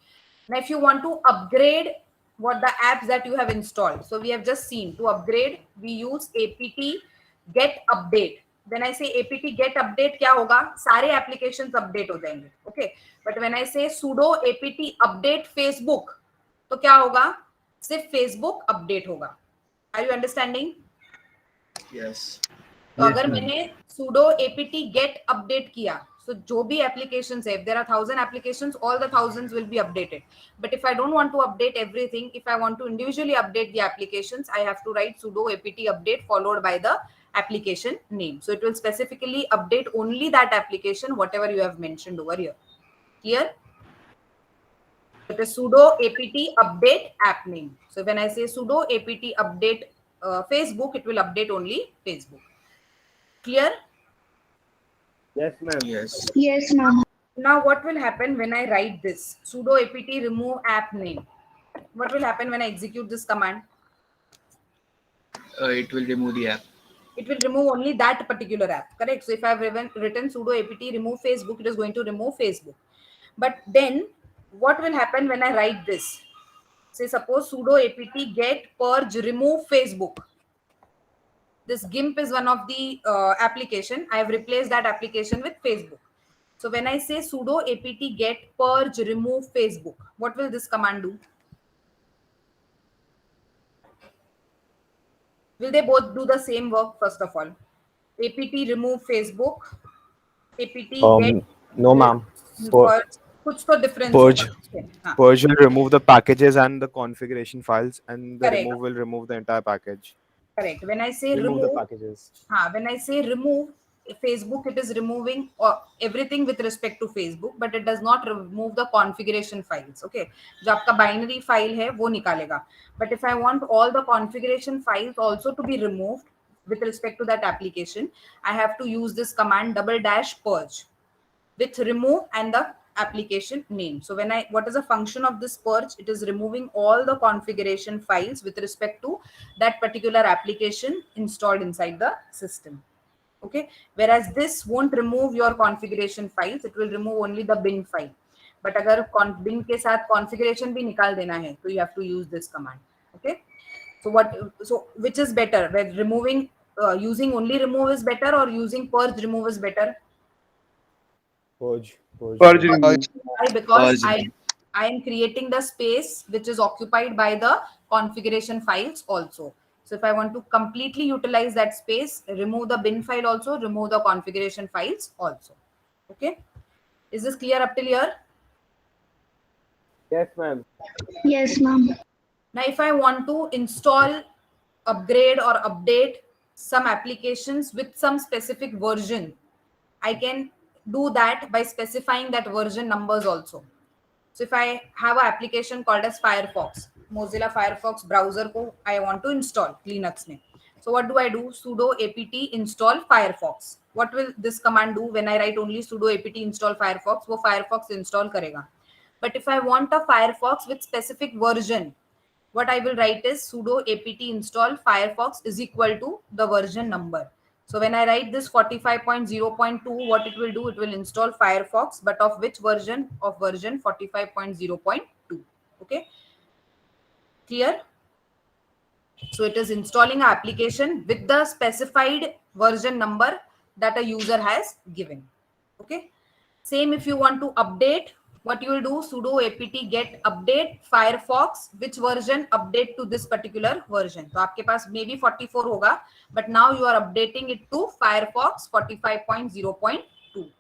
Now, if you want to upgrade what the apps that you have installed, so we have just seen to upgrade, we use apt get update. When I say apt get update, क्या होगा? सारे applications update हो जाएंगे. Okay. But when I say sudo apt update Facebook, तो क्या होगा? सिर्फ Facebook update होगा. Are you understanding? Yes. तो अगर मैंने sudo apt get update किया, so जो भी applications है, if there are 1,000 applications, all the thousands will be updated. But if I don't want to update everything, if I want to individually update the applications, I have to write sudo apt update followed by the application name. So it will specifically update only that application, whatever you have mentioned over here. Clear? It is sudo apt update app name. So when I say sudo apt update Facebook, it will update only Facebook. Clear? Yes, ma'am. Yes. Yes, ma'am. Now what will happen when I write this sudo apt remove app name? What will happen when I execute this command? It will remove the app. It will remove only that particular app, correct? So if I have written sudo apt remove Facebook, it is going to remove Facebook. But then what will happen when I write this? Say suppose sudo apt get purge remove Facebook. This GIMP is one of the application. I have replaced that application with Facebook. So when I say sudo apt get purge remove Facebook, what will this command do? Will they both do the same work? First of all, apt remove Facebook, apt get No, ma'am. purge. कुछ तो difference Purge. होगा. हाँ, Purge will remove the packages and the configuration files, and the Correct. remove will remove the entire package. correct. When I say Remove the remove, packages. when I say remove Facebook, it is removing everything with respect to Facebook, but it does not remove the configuration files. Okay, जो आपका binary file है वो निकालेगा. But if I want all the configuration files also to be removed with respect to that application, I have to use this command /purge with remove and the application name. So when what is the function of this purge? It is removing all the configuration files with respect to that particular application installed inside the system. Okay, whereas this won't remove your configuration files, it will remove only the bin file. But अगर bin के साथ configuration भी निकाल देना है, तो you have to use this command. Okay, so which is better, where removing using only remove is better or using purge remove is better? Purge. Purge remove. Why? Because Purge. I am creating the space which is occupied by the configuration files also. So if I want to completely utilize that space, remove the bin file also, remove the configuration files also. Okay. Is this clear up till here? Yes, ma'am. Yes, ma'am. Now, if I want to install, upgrade, or update some applications with some specific version, I can do that by specifying that version numbers also. So if I have an application called as Firefox, Mozilla Firefox browser ko I want to install Linux mein. So what do I do? Sudo apt install Firefox. What will this command do when I write only sudo apt install Firefox? वो Firefox install करेगा. But if I want a Firefox with specific version, what I will write is sudo apt install Firefox is equal to the version number. So when I write this 45.0.2, what it will do, it will install Firefox, but of which version? Of version 45.0.2. Okay, clear? So it is installing an application with the specified version number that a user has given. Okay. Same if you want to update, what you will do, sudo apt get update Firefox, which version, update to this particular version. तो आपके पास maybe 44 होगा, but now you are updating it to Firefox 45.0.2.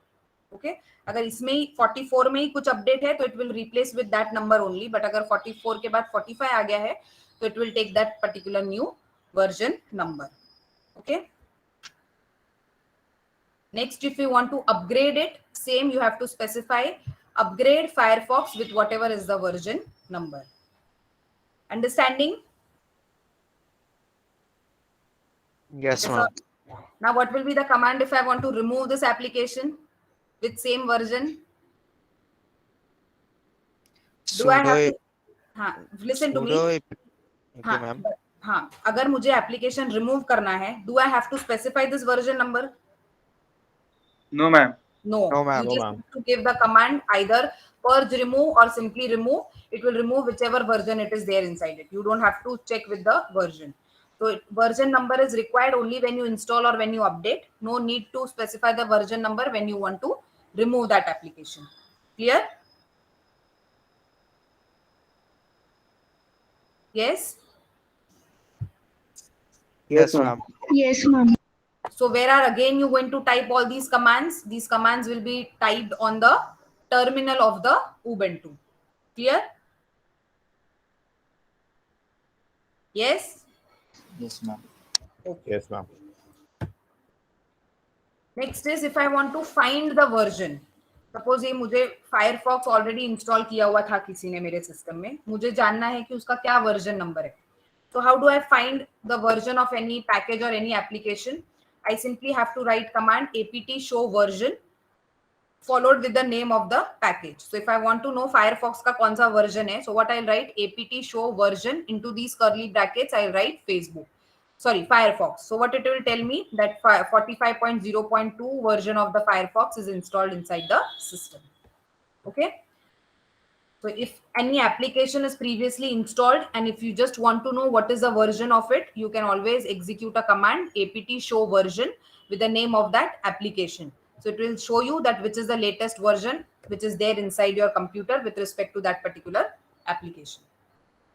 Okay. अगर इसमें ही 44 में ही कुछ update है तो it will replace with that number only, but अगर 44 के बाद 45 आ गया है तो it will take that particular new version number. Okay. Next, if you want to upgrade it, same you have to specify upgrade Firefox with whatever is the version number. Understanding? Yes, ma'am. Now, what will be the command if I want to remove this application with same version? Do I have to? हाँ, listen to me. Okay, हाँ, ma'am. हाँ, अगर मुझे application remove करना है, do I have to specify this version number? No, ma'am. No, No, ma'am. you No, just ma'am. have to give the command either purge remove or simply remove. It will remove whichever version it is there inside it. You don't have to check with the version. So version number is required only when you install or when you update. No need to specify the version number when you want to remove that application. Clear? Yes? Yes, ma'am. Yes, ma'am. So where are again you going to type all these commands? These commands will be typed on the terminal of the Ubuntu. Clear? Yes? Yes, ma'am. Yes, ma'am. Next is if I want to find the version. Suppose ये मुझे Firefox already install किया हुआ था किसी ने मेरे system में. मुझे जानना है कि उसका क्या version number है. So how do I find the version of any package or any application? I simply have to write command apt show version followed with the name of the package. So if I want to know Firefox का कौन सा version है, so what I'll write apt show version into these curly brackets, I'll write Firefox. So what it will tell me that 45.0.2 version of the Firefox is installed inside the system. Okay. So if any application is previously installed and if you just want to know what is the version of it, you can always execute a command apt show version with the name of that application. So it will show you that which is the latest version which is there inside your computer with respect to that particular application.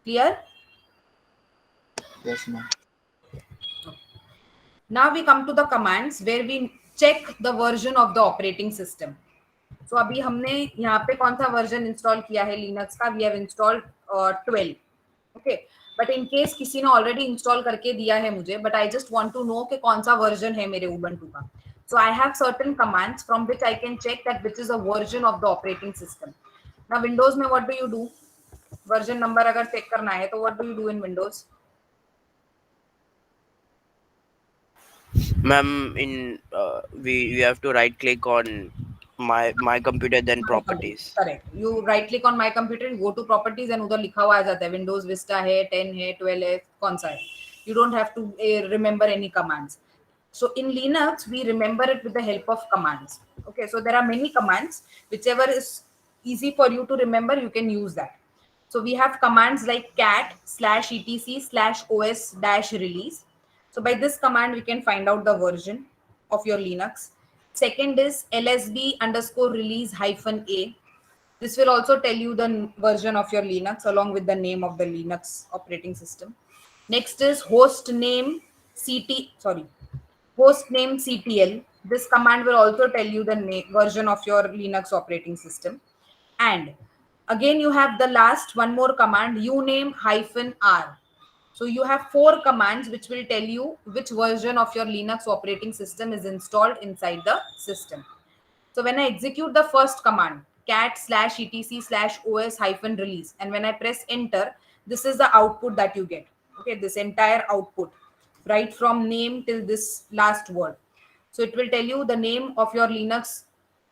Clear? Yes, ma'am. Now we come to the commands where we check the version of the operating system. So अभी हमने यहाँ पे कौन सा version install किया है Linux का? We have installed 12. Okay, but in case किसी ने ऑलरेडी इंस्टॉल करके दिया है मुझे, but I just want to know कि कौन सा वर्जन है मेरे उबंटू का. So I have certain commands from which I can check that which is a version of the operating system. Now Windows में what do you do? Version number अगर check करना है तो what do you do in Windows? Ma'am, in we have to right click on my computer, then properties. Correct. You right click on my computer, go to properties and उधर लिखा हुआ आ जाता है Windows Vista है, 10 है, 12 है, कौन सा है. You don't have to remember any commands. So in Linux, we remember it with the help of commands. Okay, so there are many commands. Whichever is easy for you to remember, you can use that. So we have commands like cat /etc/os-release. So by this command, we can find out the version of your Linux. Second is lsb underscore release hyphen a. This will also tell you the version of your Linux along with the name of the Linux operating system. Next is hostname ctl. This command will also tell you the version of your Linux operating system. And again, you have the last one more command, uname hyphen r. So you have 4 commands which will tell you which version of your Linux operating system is installed inside the system. So when I execute the first command, cat slash etc slash os hyphen release, and when I press enter, this is the output that you get. Okay, this entire output, right from name till this last word. So it will tell you the name of your Linux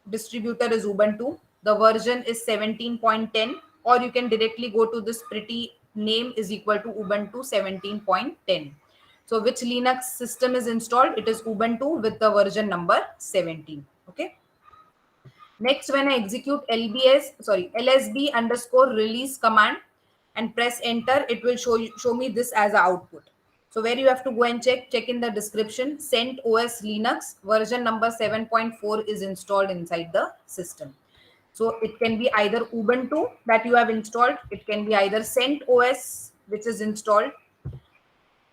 distributor is Ubuntu. The version is 17.10, or you can directly go to this pretty name is equal to Ubuntu 17.10. So which Linux system is installed? It is Ubuntu with the version number 17. Okay. Next, when I execute lsb underscore release command and press enter, it will show me this as an output. So where you have to go and check in the description, CentOS Linux version number 7.4 is installed inside the system. So it can be either Ubuntu that you have installed, it can be either CentOS which is installed.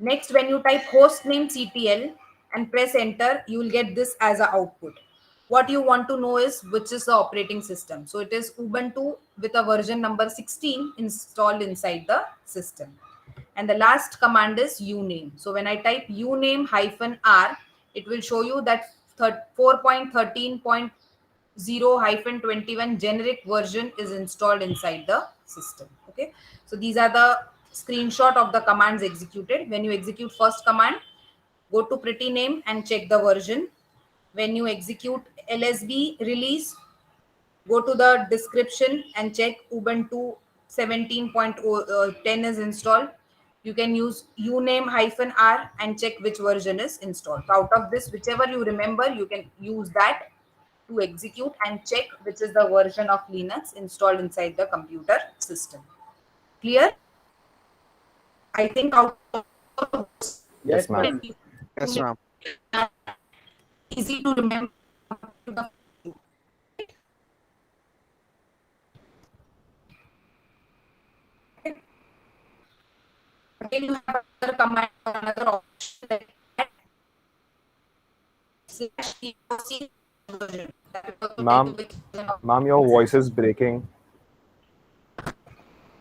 Next, when you type hostname ctl and press enter, you will get this as an output. What you want to know is which is the operating system. So it is Ubuntu with a version number 16 installed inside the system. And the last command is uname. So when I type uname hyphen r, it will show you that 4.13.0 hyphen 21 generic version is installed inside the system. Okay. So these are the screenshot of the commands executed. When you execute first command, go to pretty name and check the version. When you execute lsb release, go to the description and check Ubuntu 17.10 is installed. You can use uname hyphen r and check which version is installed. So out of this, whichever you remember, you can use that to execute and check which is the version of Linux installed inside the computer system. Clear? I think out of Yes, ma'am. Yes, ma'am. easy to remember. Again, you have another command, another option that /eoc version. Ma'am, ma'am, your voice is breaking.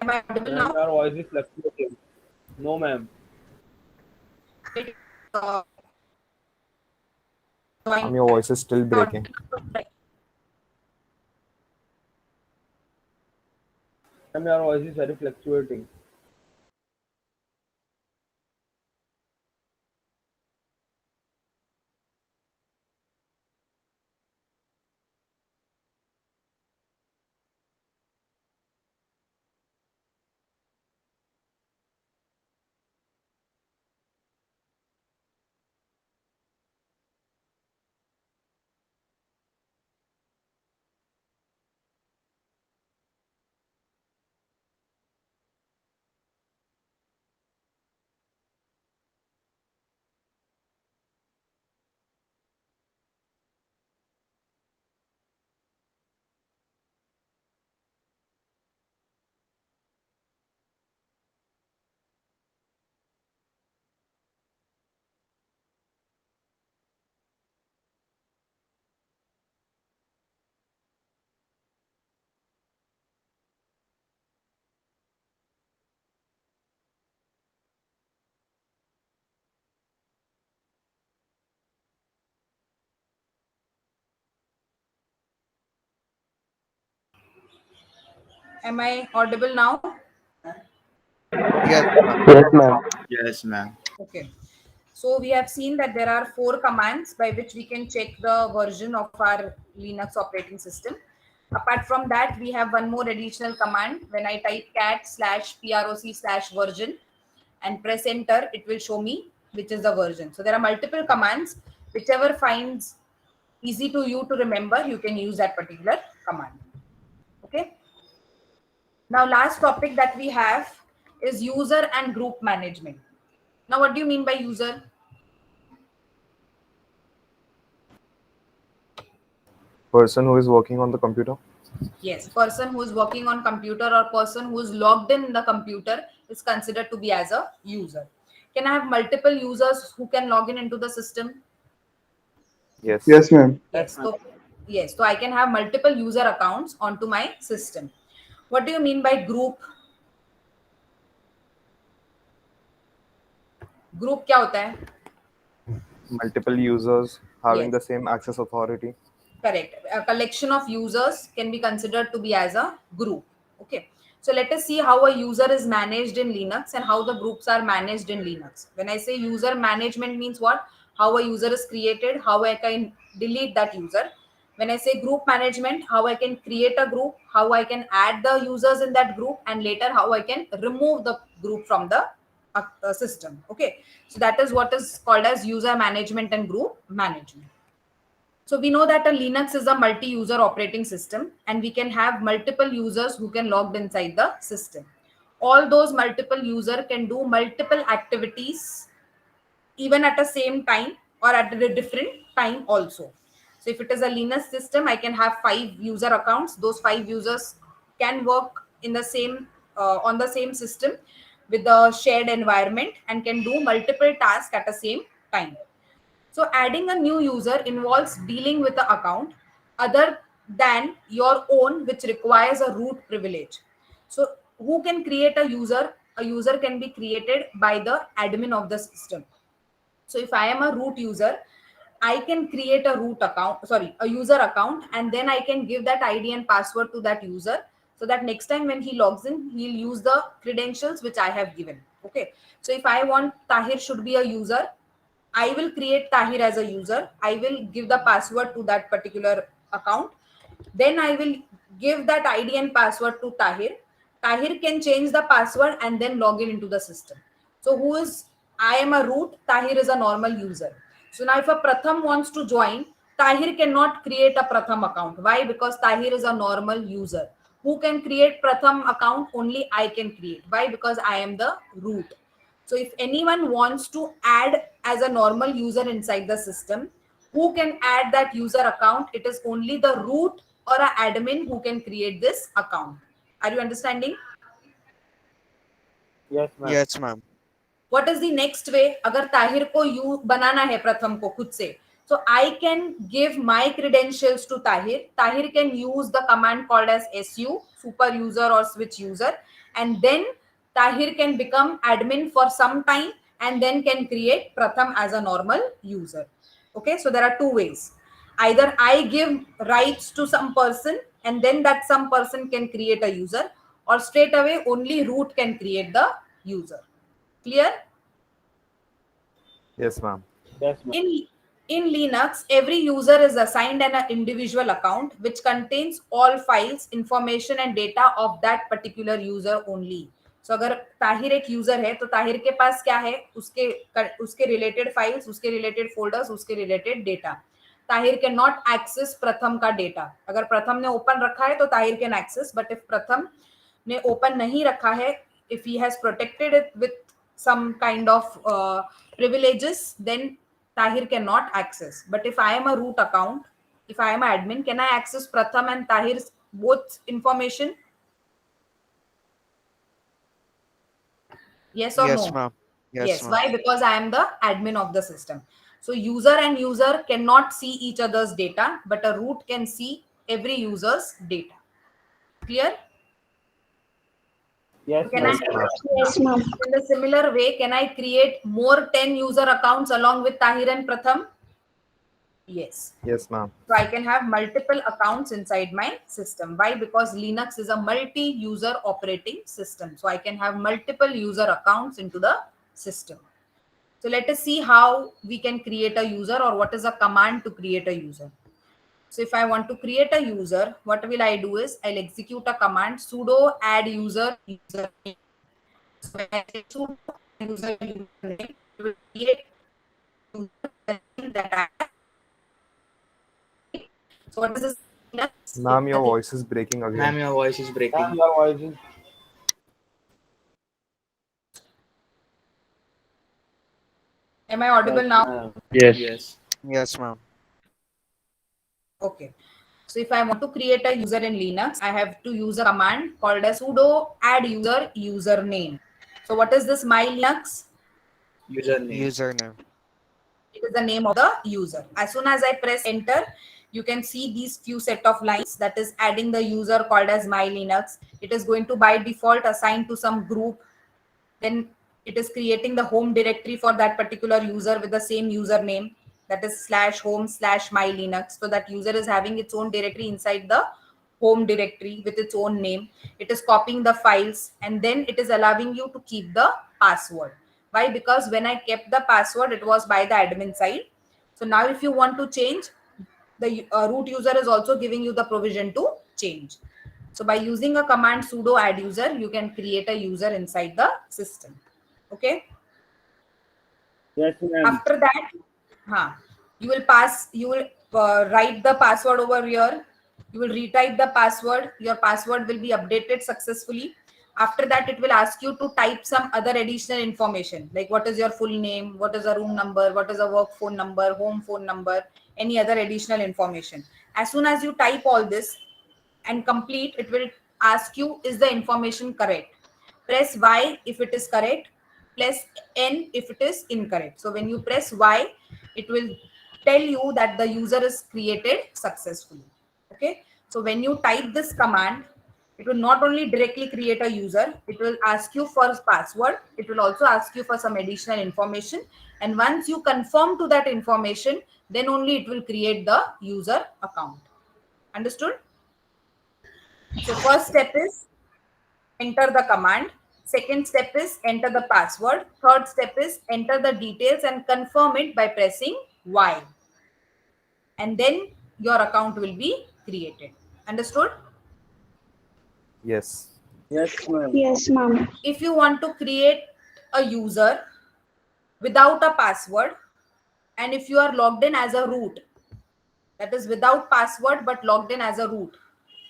Am I audible Ma'am, now? your voice is fluctuating. No, ma'am. Uh, Ma'am, your voice is still breaking. Ma'am, your voice is very fluctuating. Am I audible now? Yes, ma'am. Yes, ma'am. Yes, ma'am. Okay. So we have seen that there are 4 commands by which we can check the version of our Linux operating system. Apart from that, we have one more additional command. When I type cat slash proc slash version and press enter, it will show me which is the version. So there are multiple commands. Whichever finds easy to you to remember, you can use that particular command. Okay. Now, last topic that we have is user and group management. Now, what do you mean by user? Person who is working on the computer. Yes, person who is working on computer or person who is logged in the computer is considered to be as a user. Can I have multiple users who can log in into the system? Yes. Yes, ma'am. Yes. So yes, so I can have multiple user accounts onto my system. What do you mean by group? Group क्या होता है? Multiple users having Yes. the same access authority. Correct. A collection of users can be considered to be as a group. Okay. So let us see how a user is managed in Linux and how the groups are managed in Linux. When I say user management means what? How a user is created, how I can delete that user. When I say group management, how I can create a group, how I can add the users in that group, and later how I can remove the group from the system. Okay. So that is what is called as user management and group management. So we know that a Linux is a multi-user operating system and we can have multiple users who can logged inside the system. All those multiple user can do multiple activities even at the same time or at a different time also. So if it is a Linux system, I can have 5 user accounts. Those 5 users can work in the same on the same system with the shared environment and can do multiple tasks at the same time. So adding a new user involves dealing with the account other than your own, which requires a root privilege. So who can create a user? A user can be created by the admin of the system. So if I am a root user, I can create a a user account, and then I can give that ID and password to that user so that next time when he logs in, he'll use the credentials which I have given. Okay. So if I want Tahir should be a user, I will create Tahir as a user. I will give the password to that particular account. Then I will give that ID and password to Tahir. Tahir can change the password and then log in into the system. So who is, I am a root, Tahir is a normal user. So now if a Pratham wants to join, Tahir cannot create a Pratham account. Why? Because Tahir is a normal user. Who can create Pratham account? Only I can create. Why? Because I am the root. So if anyone wants to add as a normal user inside the system, who can add that user account? It is only the root or a admin who can create this account. Are you understanding? Yes, ma'am. Yes, ma'am. What is the next way? अगर ताहिर को you बनाना है प्रथम को खुद से, so I can give my credentials to Tahir. Tahir can use the command called as su, super user or switch user, and then Tahir can become admin for some time and then can create Pratham as a normal user. Okay, so there are two ways. Either I give rights to some person and then that some person can create a user, or straight away only root can create the user. Clear? Yes, ma'am. Yes, ma'am. In Linux, every user is assigned an individual account which contains all files, information and data of that particular user only. So अगर ताहिर एक user है तो ताहिर के पास क्या है? उसके related files, उसके related folders, उसके related data. Tahir can not access Pratham का डेटा. अगर प्रथम ने ओपन रखा है तो Tahir can access, but if Pratham ने ओपन नहीं रखा है, if he has protected it with some kind of privileges, then Tahir cannot access. But if I am a root account, if I am an admin, can I access Pratham and Tahir's both information? Yes or Yes, no? ma'am. Yes, ma'am. Why? Because I am the admin of the system. So user and user cannot see each other's data, but a root can see every user's data. Clear? Yes, Can ma'am. I, Yes, ma'am. in the similar way, can I create more 10 user accounts along with Tahir and Pratham? Yes. Yes, ma'am. So I can have multiple accounts inside my system. Why? Because Linux is a multi-user operating system. So I can have multiple user accounts into the system. So let us see how we can create a user, or what is a command to create a user. So if I want to create a user, what will I do is I'll execute a command sudo add user username. So when I say sudo add user username, it will create user username that I have. So what is this? Ma'am, your voice is breaking again. Ma'am, your voice is Ma'am, breaking. your voice is. Am I audible now? ma'am. Yes. Yes, ma'am. Okay. So if I want to create a user in Linux, I have to use a command called as sudo add user username. So what is this my Linux? Username. Username. It is the name of the user. As soon as I press enter, you can see these few set of lines, that is adding the user called as my Linux. It is going to by default assign to some group. Then it is creating the home directory for that particular user with the same username, that is /home/my Linux. So that user is having its own directory inside the home directory with its own name. It is copying the files and then it is allowing you to keep the password. Why? Because when I kept the password, it was by the admin side. So now if you want to change, the root user is also giving you the provision to change. So by using a command sudo add user, you can create a user inside the system. Okay. Yes, ma'am. After that, you will write the password over here. You will retype the password. Your password will be updated successfully. After that, it will ask you to type some other additional information, like what is your full name, what is a room number, what is a work phone number, home phone number, any other additional information. As soon as you type all this and complete, it will ask you, is the information correct? Press Y if it is correct, press N if it is incorrect. So when you press Y, it will tell you that the user is created successfully. Okay. So when you type this command, it will not only directly create a user, it will ask you for password. It will also ask you for some additional information. And once you confirm to that information, then only it will create the user account. Understood? So first step is enter the command. Second step is enter the password. Third step is enter the details and confirm it by pressing Y. And then your account will be created. Understood? Yes. Yes, ma'am. Yes, ma'am. If you want to create a user without a password, and if you are logged in as a root, that is without password but logged in as a root.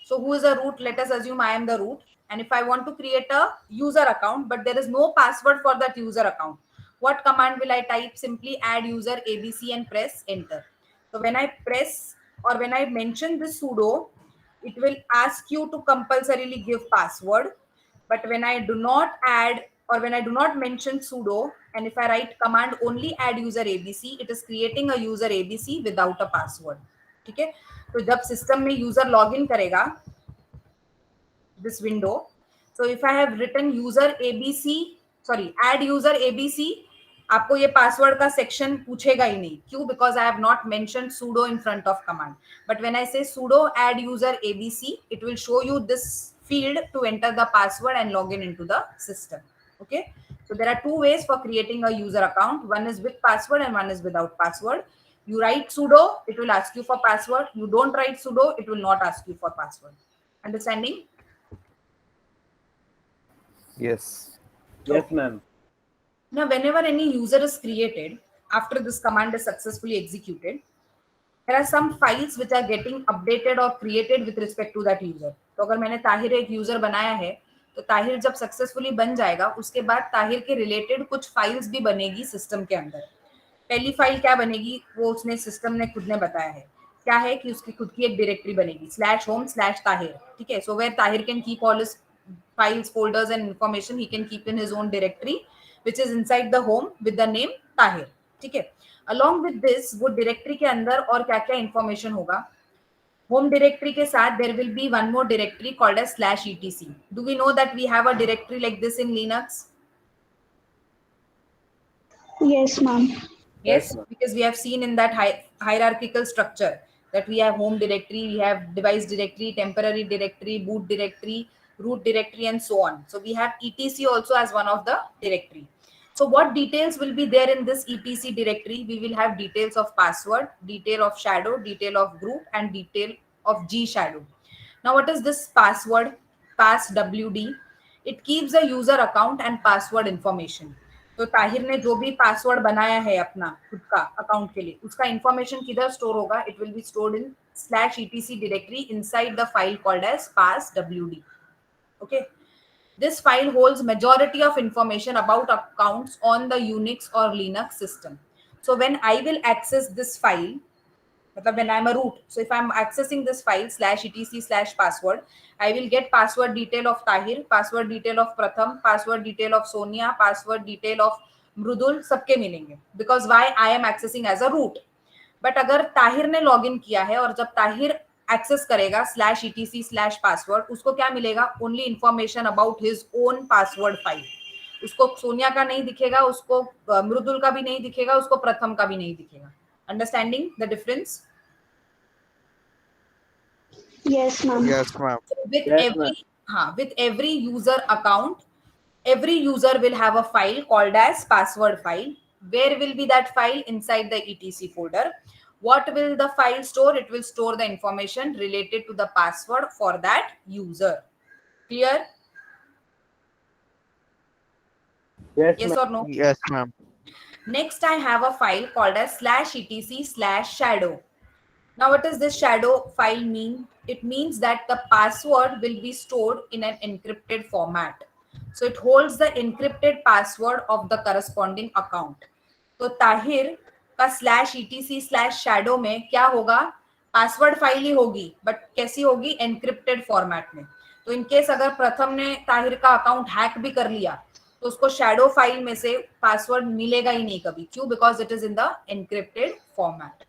So who is a root? Let us assume I am the root. And if I want to create a user account, but there is no password for that user account, what command will I type? Simply add user ABC and press enter. So when I press or when I mention this sudo, it will ask you to compulsorily give password. But when I do not add or when I do not mention sudo, and if I write command only add user ABC, it is creating a user ABC without a password. ठीक है. तो जब system में user log in करेगा, this window, so if I have written user ABC, sorry, add user ABC, आपको ये password का section पूछेगा ही नहीं. क्यों? Because I have not mentioned sudo in front of command. But when I say sudo add user ABC, it will show you this field to enter the password and log in into the system. Okay. So there are two ways for creating a user account. One is with password and one is without password. You write sudo, it will ask you for password. You don't write sudo, it will not ask you for password. Understanding? Yes. Yes, ma'am. Now, whenever any user is created, after this command is successfully executed, there are some files which are getting updated or created with respect to that user. तो अगर मैंने ताहिर एक user बनाया है, तो ताहिर जब successfully बन जाएगा, उसके बाद ताहिर के रिलेटेड कुछ फाइल्स भी बनेगी सिस्टम के अंदर. पहली फाइल क्या बनेगी, वो उसने सिस्टम ने खुद ने बताया है. क्या है कि उसकी खुद की एक डायरेक्टरी बनेगी /home/tahir. ठीक है. So where Tahir can keep all his files, folders and information he can keep in his own directory, which is inside the home with the name Tahir. ठीक है. Along with this, वो directory के अंदर और क्या क्या information होगा? Home directory के साथ there will be one more directory called as /etc. Do we know that we have a directory like this in Linux? Yes, ma'am. Yes, Yes, ma'am. because we have seen in that hierarchical structure that we have home directory, we have device directory, temporary directory, boot directory, root directory, and so on. So we have etc also as one of the directory. So what details will be there in this etc directory? We will have details of password, detail of shadow, detail of group, and detail of G shadow. Now what is this password? passwd. It keeps the user account and password information. तो ताहिर ने जो भी password बनाया है अपना खुद का account के लिए, उसका इंफॉर्मेशन किधर स्टोर होगा? It will be stored in /etc directory inside the file called as passwd. Okay. This file holds majority of information about accounts on the Unix or Linux system. So when I will access this file, मतलब when I'm a root, so if I'm accessing this file /etc/password, I will get password detail of Tahir, password detail of Pratham, password detail of Sonia, password detail of Mrudul, सबके मिलेंगे, because why I am accessing as a root. But अगर ताहिर ने login किया है और जब Tahir access करेगा /etc/password, उसको क्या मिलेगा? Only information about his own password file. उसको सोनिया का नहीं दिखेगा, उसको मृदुल का भी नहीं दिखेगा, उसको प्रथम का भी नहीं दिखेगा. Understanding the difference? Yes, ma'am. Yes, ma'am. With Yes, every ma'am. with every user account, every user will have a file called as password file. Where will be that file? Inside the etc folder. What will the file store? It will store the information related to the password for that user. Clear? Yes, Yes ma'am. or no? Yes, ma'am. Next, I have a file called as /etc/shadow. Now, what does this shadow file mean? It means that the password will be stored in an encrypted format. So it holds the encrypted password of the corresponding account. तो ताहिर का /etc/shadow में क्या होगा? Password file ही होगी, but कैसी होगी? Encrypted format में. तो इन केस अगर प्रथम ने ताहिर का अकाउंट हैक भी कर लिया, तो उसको शैडो फाइल में से पासवर्ड मिलेगा ही नहीं कभी. क्यों? Because it is in the encrypted format.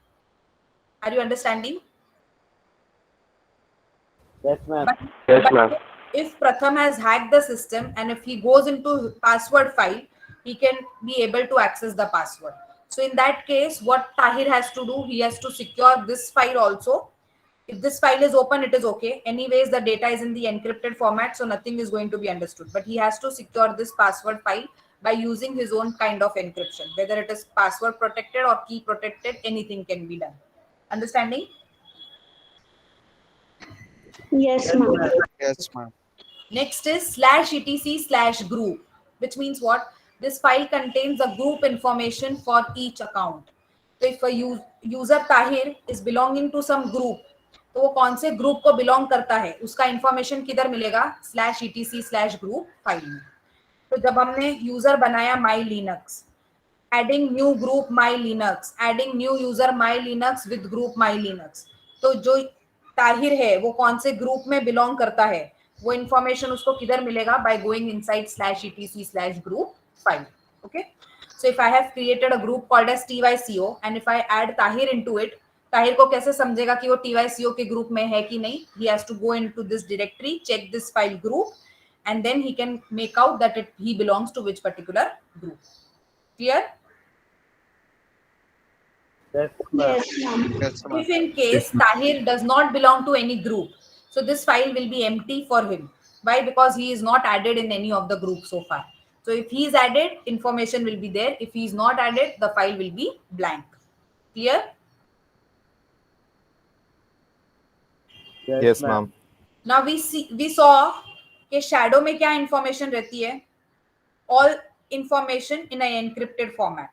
Are you understanding? Yes, ma'am. But if Pratham has hacked the system and if he goes into password file, he can be able to access the password. So in that case, what Tahir has to do, he has to secure this file also. If this file is open, it is okay. Anyways, the data is in the encrypted format, so nothing is going to be understood. But he has to secure this password file by using his own kind of encryption. Whether it is password protected or key protected, anything can be done. Understanding? Yes, ma'am. Yes, ma'am. Next is /etc/group, which means what? This file contains the group information for each account. So if a user Tahir is belonging to some group, तो वो कौन से group को belong करता है, उसका information किधर मिलेगा? /etc/group फाइल में. तो जब हमने यूजर बनाया my Linux, adding new group my Linux, adding new user my Linux with group my Linux, तो जो ताहिर है वो कौन से ग्रुप में बिलोंग करता है, वो इंफॉर्मेशन उसको किधर मिलेगा? By going inside /etc/group file. Okay, so if I have created a group called as tyco and if I add Tahir into it, Tahir को कैसे समझेगा कि वो tyco के ग्रुप में है कि नहीं? He has to go into this directory, check this file group, and then he can make out that he belongs to which particular group. Clear? Yes, ma'am. Yes, ma'am. Yes, ma'am. If in case Tahir does not belong to any group, so this file will be empty for him. Why? Because he is not added in any of the groups so far. So if he is added, information will be there. If he is not added, the file will be blank. Clear? Yes, ma'am. Now we saw कि shadow में क्या information रहती है? All information in an encrypted format.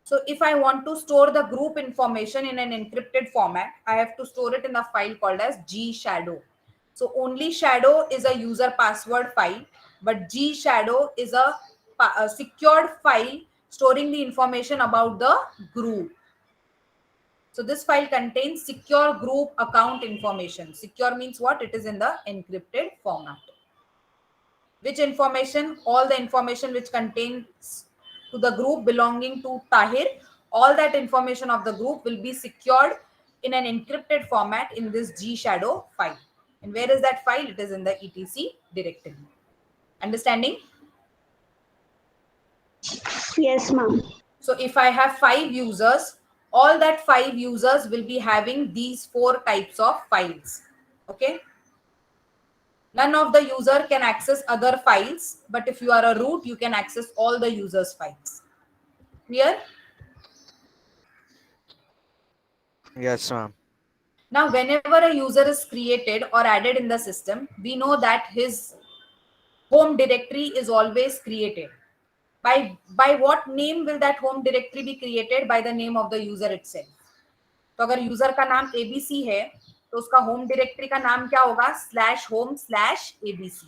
So if I want to store the group information in an encrypted format, I have to store it in a file called as gshadow. So only shadow is a user password file, but gshadow is a secured file storing the information about the group. So this file contains secure group account information. Secure means what? It is in the encrypted format. Which information? All the information which contains to the group belonging to Tahir, all that information of the group will be secured in an encrypted format in this gshadow file. And where is that file? It is in the etc directory. Understanding? Yes, ma'am. So if I have 5 users, all that 5 users will be having these 4 types of files. Okay. None of the user can access other files, but if you are a root, you can access all the users' files. Clear? Yes, ma'am. Now, whenever a user is created or added in the system, we know that his home directory is always created. By what name will that home directory be created? By the name of the user itself. तो अगर user का नाम ABC है, तो उसका home directory का नाम क्या होगा? /home/abc.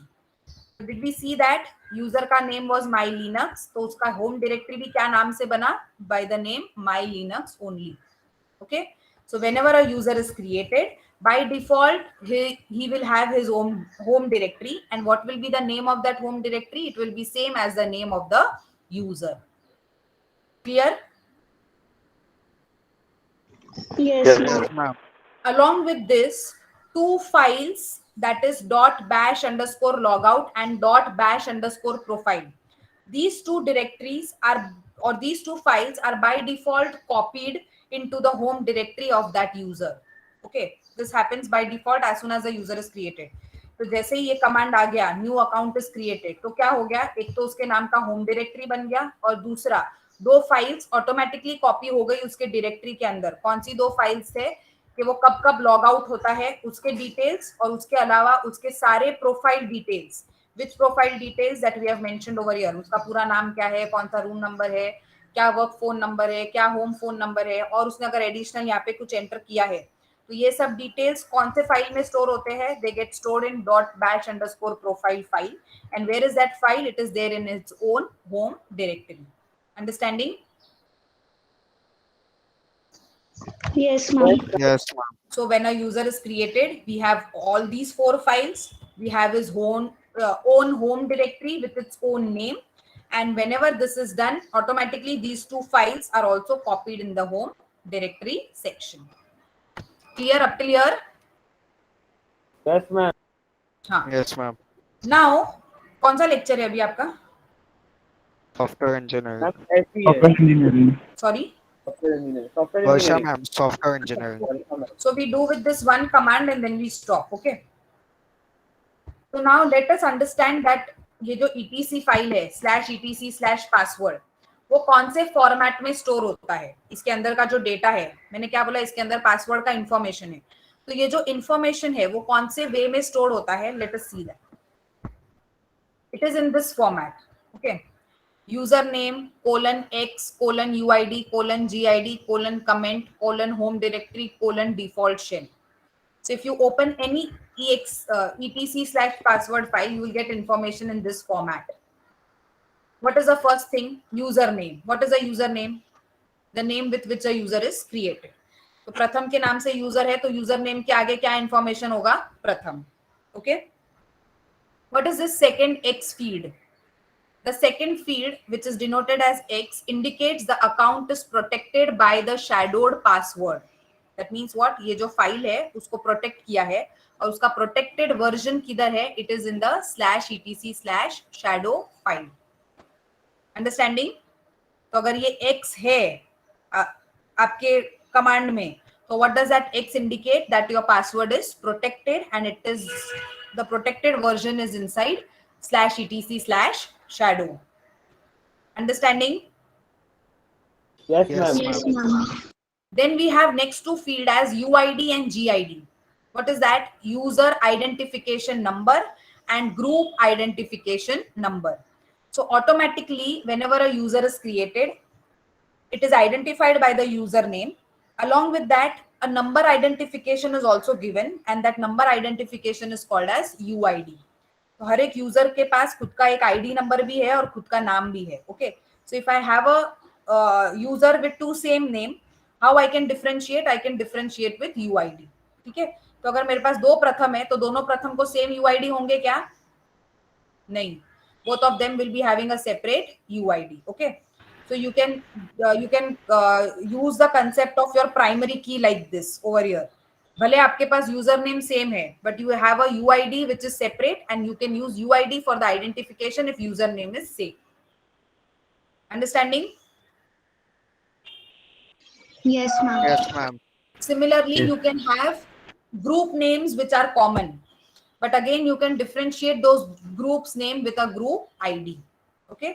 Did we see that user का नेम was my linux, तो उसका होम डायरेक्टरी भी क्या नाम से बना? By the name my linux only. Okay, So whenever a user is created, by default, he will have his own home directory. And what will be the name of that home directory? It will be same as the name of the user. Clear? Yes, ma'am. Yes, ma'am. Along with this, two files, that is .bash_logout and .bash_profile. These two directories are, or these two files are by default copied into the home directory of that user. Okay, this happens by default as soon as the user is created. तो जैसे ही ये command आ गया, new account is created, तो क्या हो गया, एक तो उसके नाम का होम डायरेक्टरी बन गया और दूसरा दो फाइल्स ऑटोमेटिकली कॉपी हो गई उसके डायरेक्टरी के अंदर. कौन सी दो फाइल्स थे कि वो कब कब लॉग आउट होता है उसके डिटेल्स, और उसके अलावा उसके सारे profile details, which profile details that we have mentioned over here. उसका पूरा नाम क्या है, कौन सा रूम नंबर है, क्या वर्क फोन नंबर है, क्या होम फोन नंबर है, और उसने अगर एडिशनल यहाँ पे कुछ एंटर किया है, तो ये सब डिटेल्स कौन से फाइल में स्टोर होते हैं. They get stored in .bash_profile file, and where is that file? It is there in its own home directory. Understanding? Yes, ma'am. Yes, ma'am. So when a user is created, we have all these four files. We have his own home directory with its own name, and whenever this is done, automatically these two files are also copied in the home directory section. Clear up till here? Yes, ma'am. हाँ. Yes, ma'am. Now कौन सा lecture है अभी आपका? Software engineering. Ma'am, SE. Sorry. Software engineering. Software Varsha, engineering. ma'am. Software engineering. So we do with this one command and then we stop. Okay. So now let us understand that ये जो etc file है /etc/password, वो कौन से format में store होता है. इसके अंदर का जो डेटा है, मैंने क्या बोला, इसके अंदर पासवर्ड का इंफॉर्मेशन है. तो ये जो इंफॉर्मेशन है वो कौन से वे में स्टोर होता है. Let us see that. It is in this format. Okay. username :x :uid :gid :comment :home directory :default shell. So if you open any etc/password file, you will get information in this format. What is the first thing? Username. What is a username? The name with which a user is created. तो प्रथम के नाम से user है, तो username के आगे क्या इंफॉर्मेशन होगा? प्रथम. Okay. What is this second X field? The second field, which is denoted as X, indicates the account is protected by the shadowed password. That means what? ये जो फाइल है उसको प्रोटेक्ट किया है, और उसका प्रोटेक्टेड वर्जन किधर है? It is in the /etc/shadow file. Understanding? तो अगर ये X है आपके कमांड में, तो what does that X indicate? That your password is protected and it is the protected version is inside /etc/shadow. Understanding? Yes, Yes, ma'am. Yes, ma'am. Then we have next two field as UID and GID. What is that? User identification number and group identification number. So automatically, whenever a user is created, it is identified by the username. Along with that, a number identification is also given, and that number identification is called as UID. तो हर एक user के पास खुद का एक ID number भी है और खुद का नाम भी है. Okay. So if I have a user with two same name, how I can differentiate? I can differentiate with UID. ठीक है. तो अगर मेरे पास दो प्रथम है, तो दोनों प्रथम को सेम यूआईडी होंगे क्या? नहीं. Both of them will be having a separate UID. Okay. So you can use the concept of your primary key like this over here. भले आपके पास यूजर नेम सेम है, but you have a UID which is separate, and you can use UID for the identification if username is same. Understanding? Yes, ma'am. Yes, ma'am. Similarly, you can have group names which are common, but again you can differentiate those groups name with a group ID. Okay.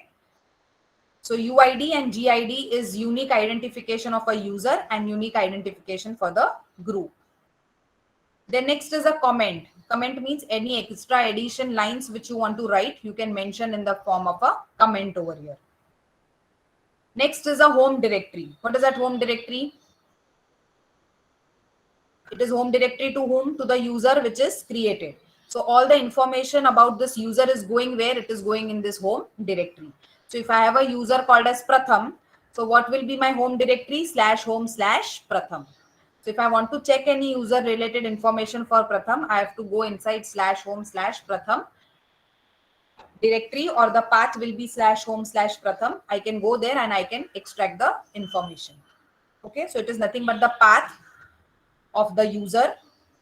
So UID and GID is unique identification of a user and unique identification for the group. Then next is a comment. Comment means any extra addition lines which you want to write, you can mention in the form of a comment over here. Next is a home directory. What is that home directory? It is home directory to whom? To the user which is created. So all the information about this user is going where? It is going in this home directory. So if I have a user called as Pratham, so what will be my home directory? /home/Pratham. So if I want to check any user related information for Pratham, I have to go inside /home/Pratham directory, or the path will be /home/Pratham. I can go there and I can extract the information. Okay, so it is nothing but the path of the user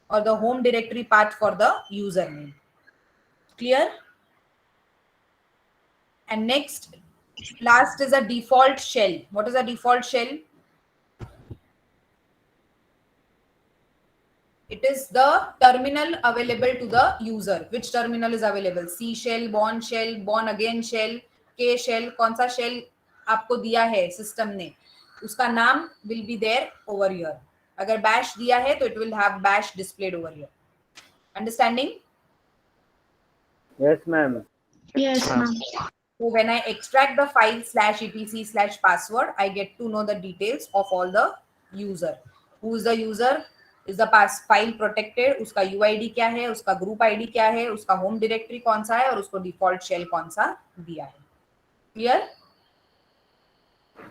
or the home directory path for the username. Clear? And next, last is a default shell. What is a default shell? It is the terminal available to the user. Which terminal is available? C shell, born again shell, K shell, कौन सा shell आपको दिया है system ने, उसका नाम will be there over here. अगर bash दिया है तो it will have bash displayed over here. Understanding? Yes, ma'am. Yes, ma'am. So when I extract the file /etc/password, I get to know the details of all the user. Who is the user? Is the file protected? उसका UID क्या है? उसका group ID क्या है? उसका home directory कौन सा है? और उसको default shell कौन सा दिया है? Clear?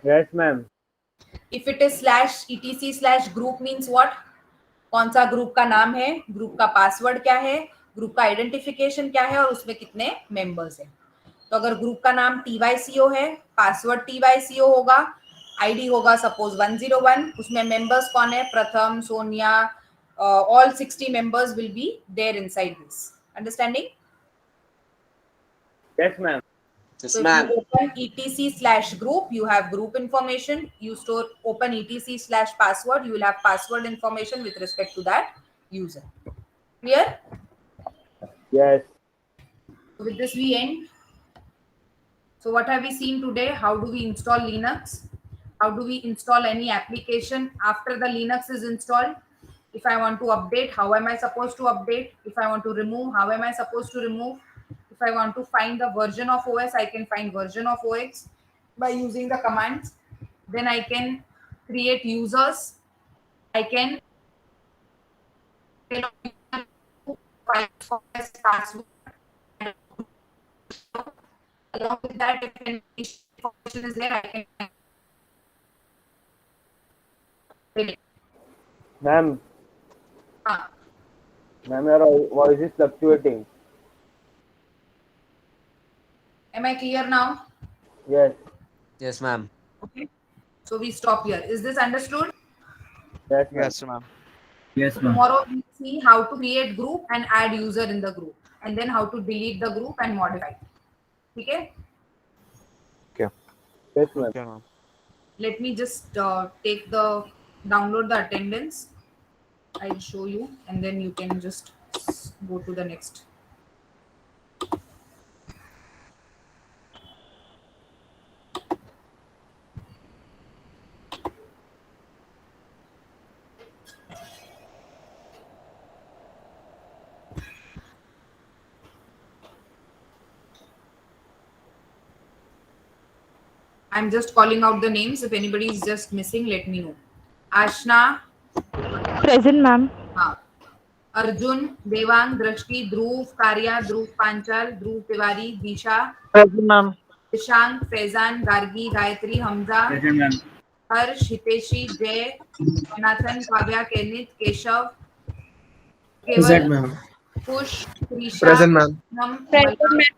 Yes, ma'am. If it is /etc/group means what? कौन सा ग्रुप का नाम है, ग्रुप का पासवर्ड क्या है, ग्रुप का आइडेंटिफिकेशन क्या है और उसमें कितने मेंबर्स हैं. तो अगर ग्रुप का नाम TYCO है, पासवर्ड TYCO होगा, आईडी होगा सपोज 101, उसमें मेंबर्स कौन है, Pratham, Sonia, all 60 members will be there inside this. Understanding? Yes, ma'am. So if you open etc/group, you have group information. You open etc/password, you will have password information with respect to that user. Clear? Yes. With this we end. So what have we seen today? How do we install Linux? How do we install any application after the Linux is installed? If I want to update, how am I supposed to update? If I want to remove, how am I supposed to remove? If I want to find the version of OS, I can find version of OS by using the commands. Then I can create users. I can password. Along with that, if any information is there, I can. Ma'am, Ah, ma'am, your voice is fluctuating. am I clear now? Yes. Yes, ma'am. Okay. So we stop here. Is this understood? Yes, ma'am. Yes, ma'am. Yes, ma'am. Tomorrow we see how to create group and add user in the group, and then how to delete the group and modify it. Okay. Yes, ma'am. Okay, ma'am. Let me just download the attendance. I'll show you, and then you can just go to the next. I'm just calling out the names. If anybody is just missing, let me know. Ashna, Present, ma'am. हाँ. Arjun, Devang, Drashti, Dhruv, Karya, Dhruv Panchal, Dhruv Tiwari, Disha, Present, ma'am. Dishank, Faizan, Gargi, Gayatri, Hamza, Present, ma'am. Harsh, Hiteshi, Jay, Jonathan, Kavya, Kenneth, Keshav, Present, Keval, ma'am. Kush, Trisha, Present, ma'am. Nam, Present,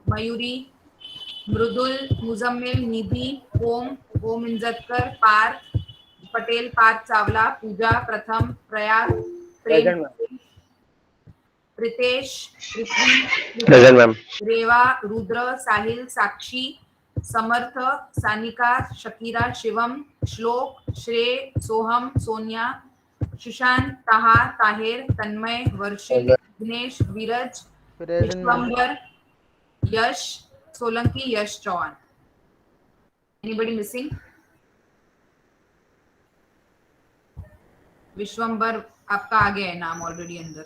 Mayuri, Mrudul, Muzammil, Nidhi, Om, Om Inzatkar, Parth, Patel, Parth Chawla, Pooja, Pratham, Prayag, Present, Prem, ma'am. Pritesh, Prithvi, Present, ma'am. Reva, Rudra, Sahil, Sakshi, Samartha, Sanika, Shakira, Shivam, Shlok, Shrey, Soham, Sonia, Shushan, Taha, Tahir, Tanmay, Varshit, Dinesh, Viraj, Present, ma'am. Vishwambar, Yash, Solanki, Yash Chauhan. Anybody missing? Vishwambar आपका आ गया है नाम already अंदर.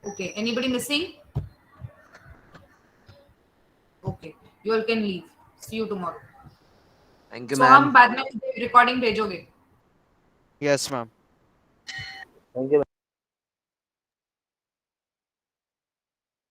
Okay, anybody missing? Okay, you all can leave. See you tomorrow. Thank you, So हम ma'am. बाद में recording भेजोगे. Yes, ma'am. Thank you, ma'am.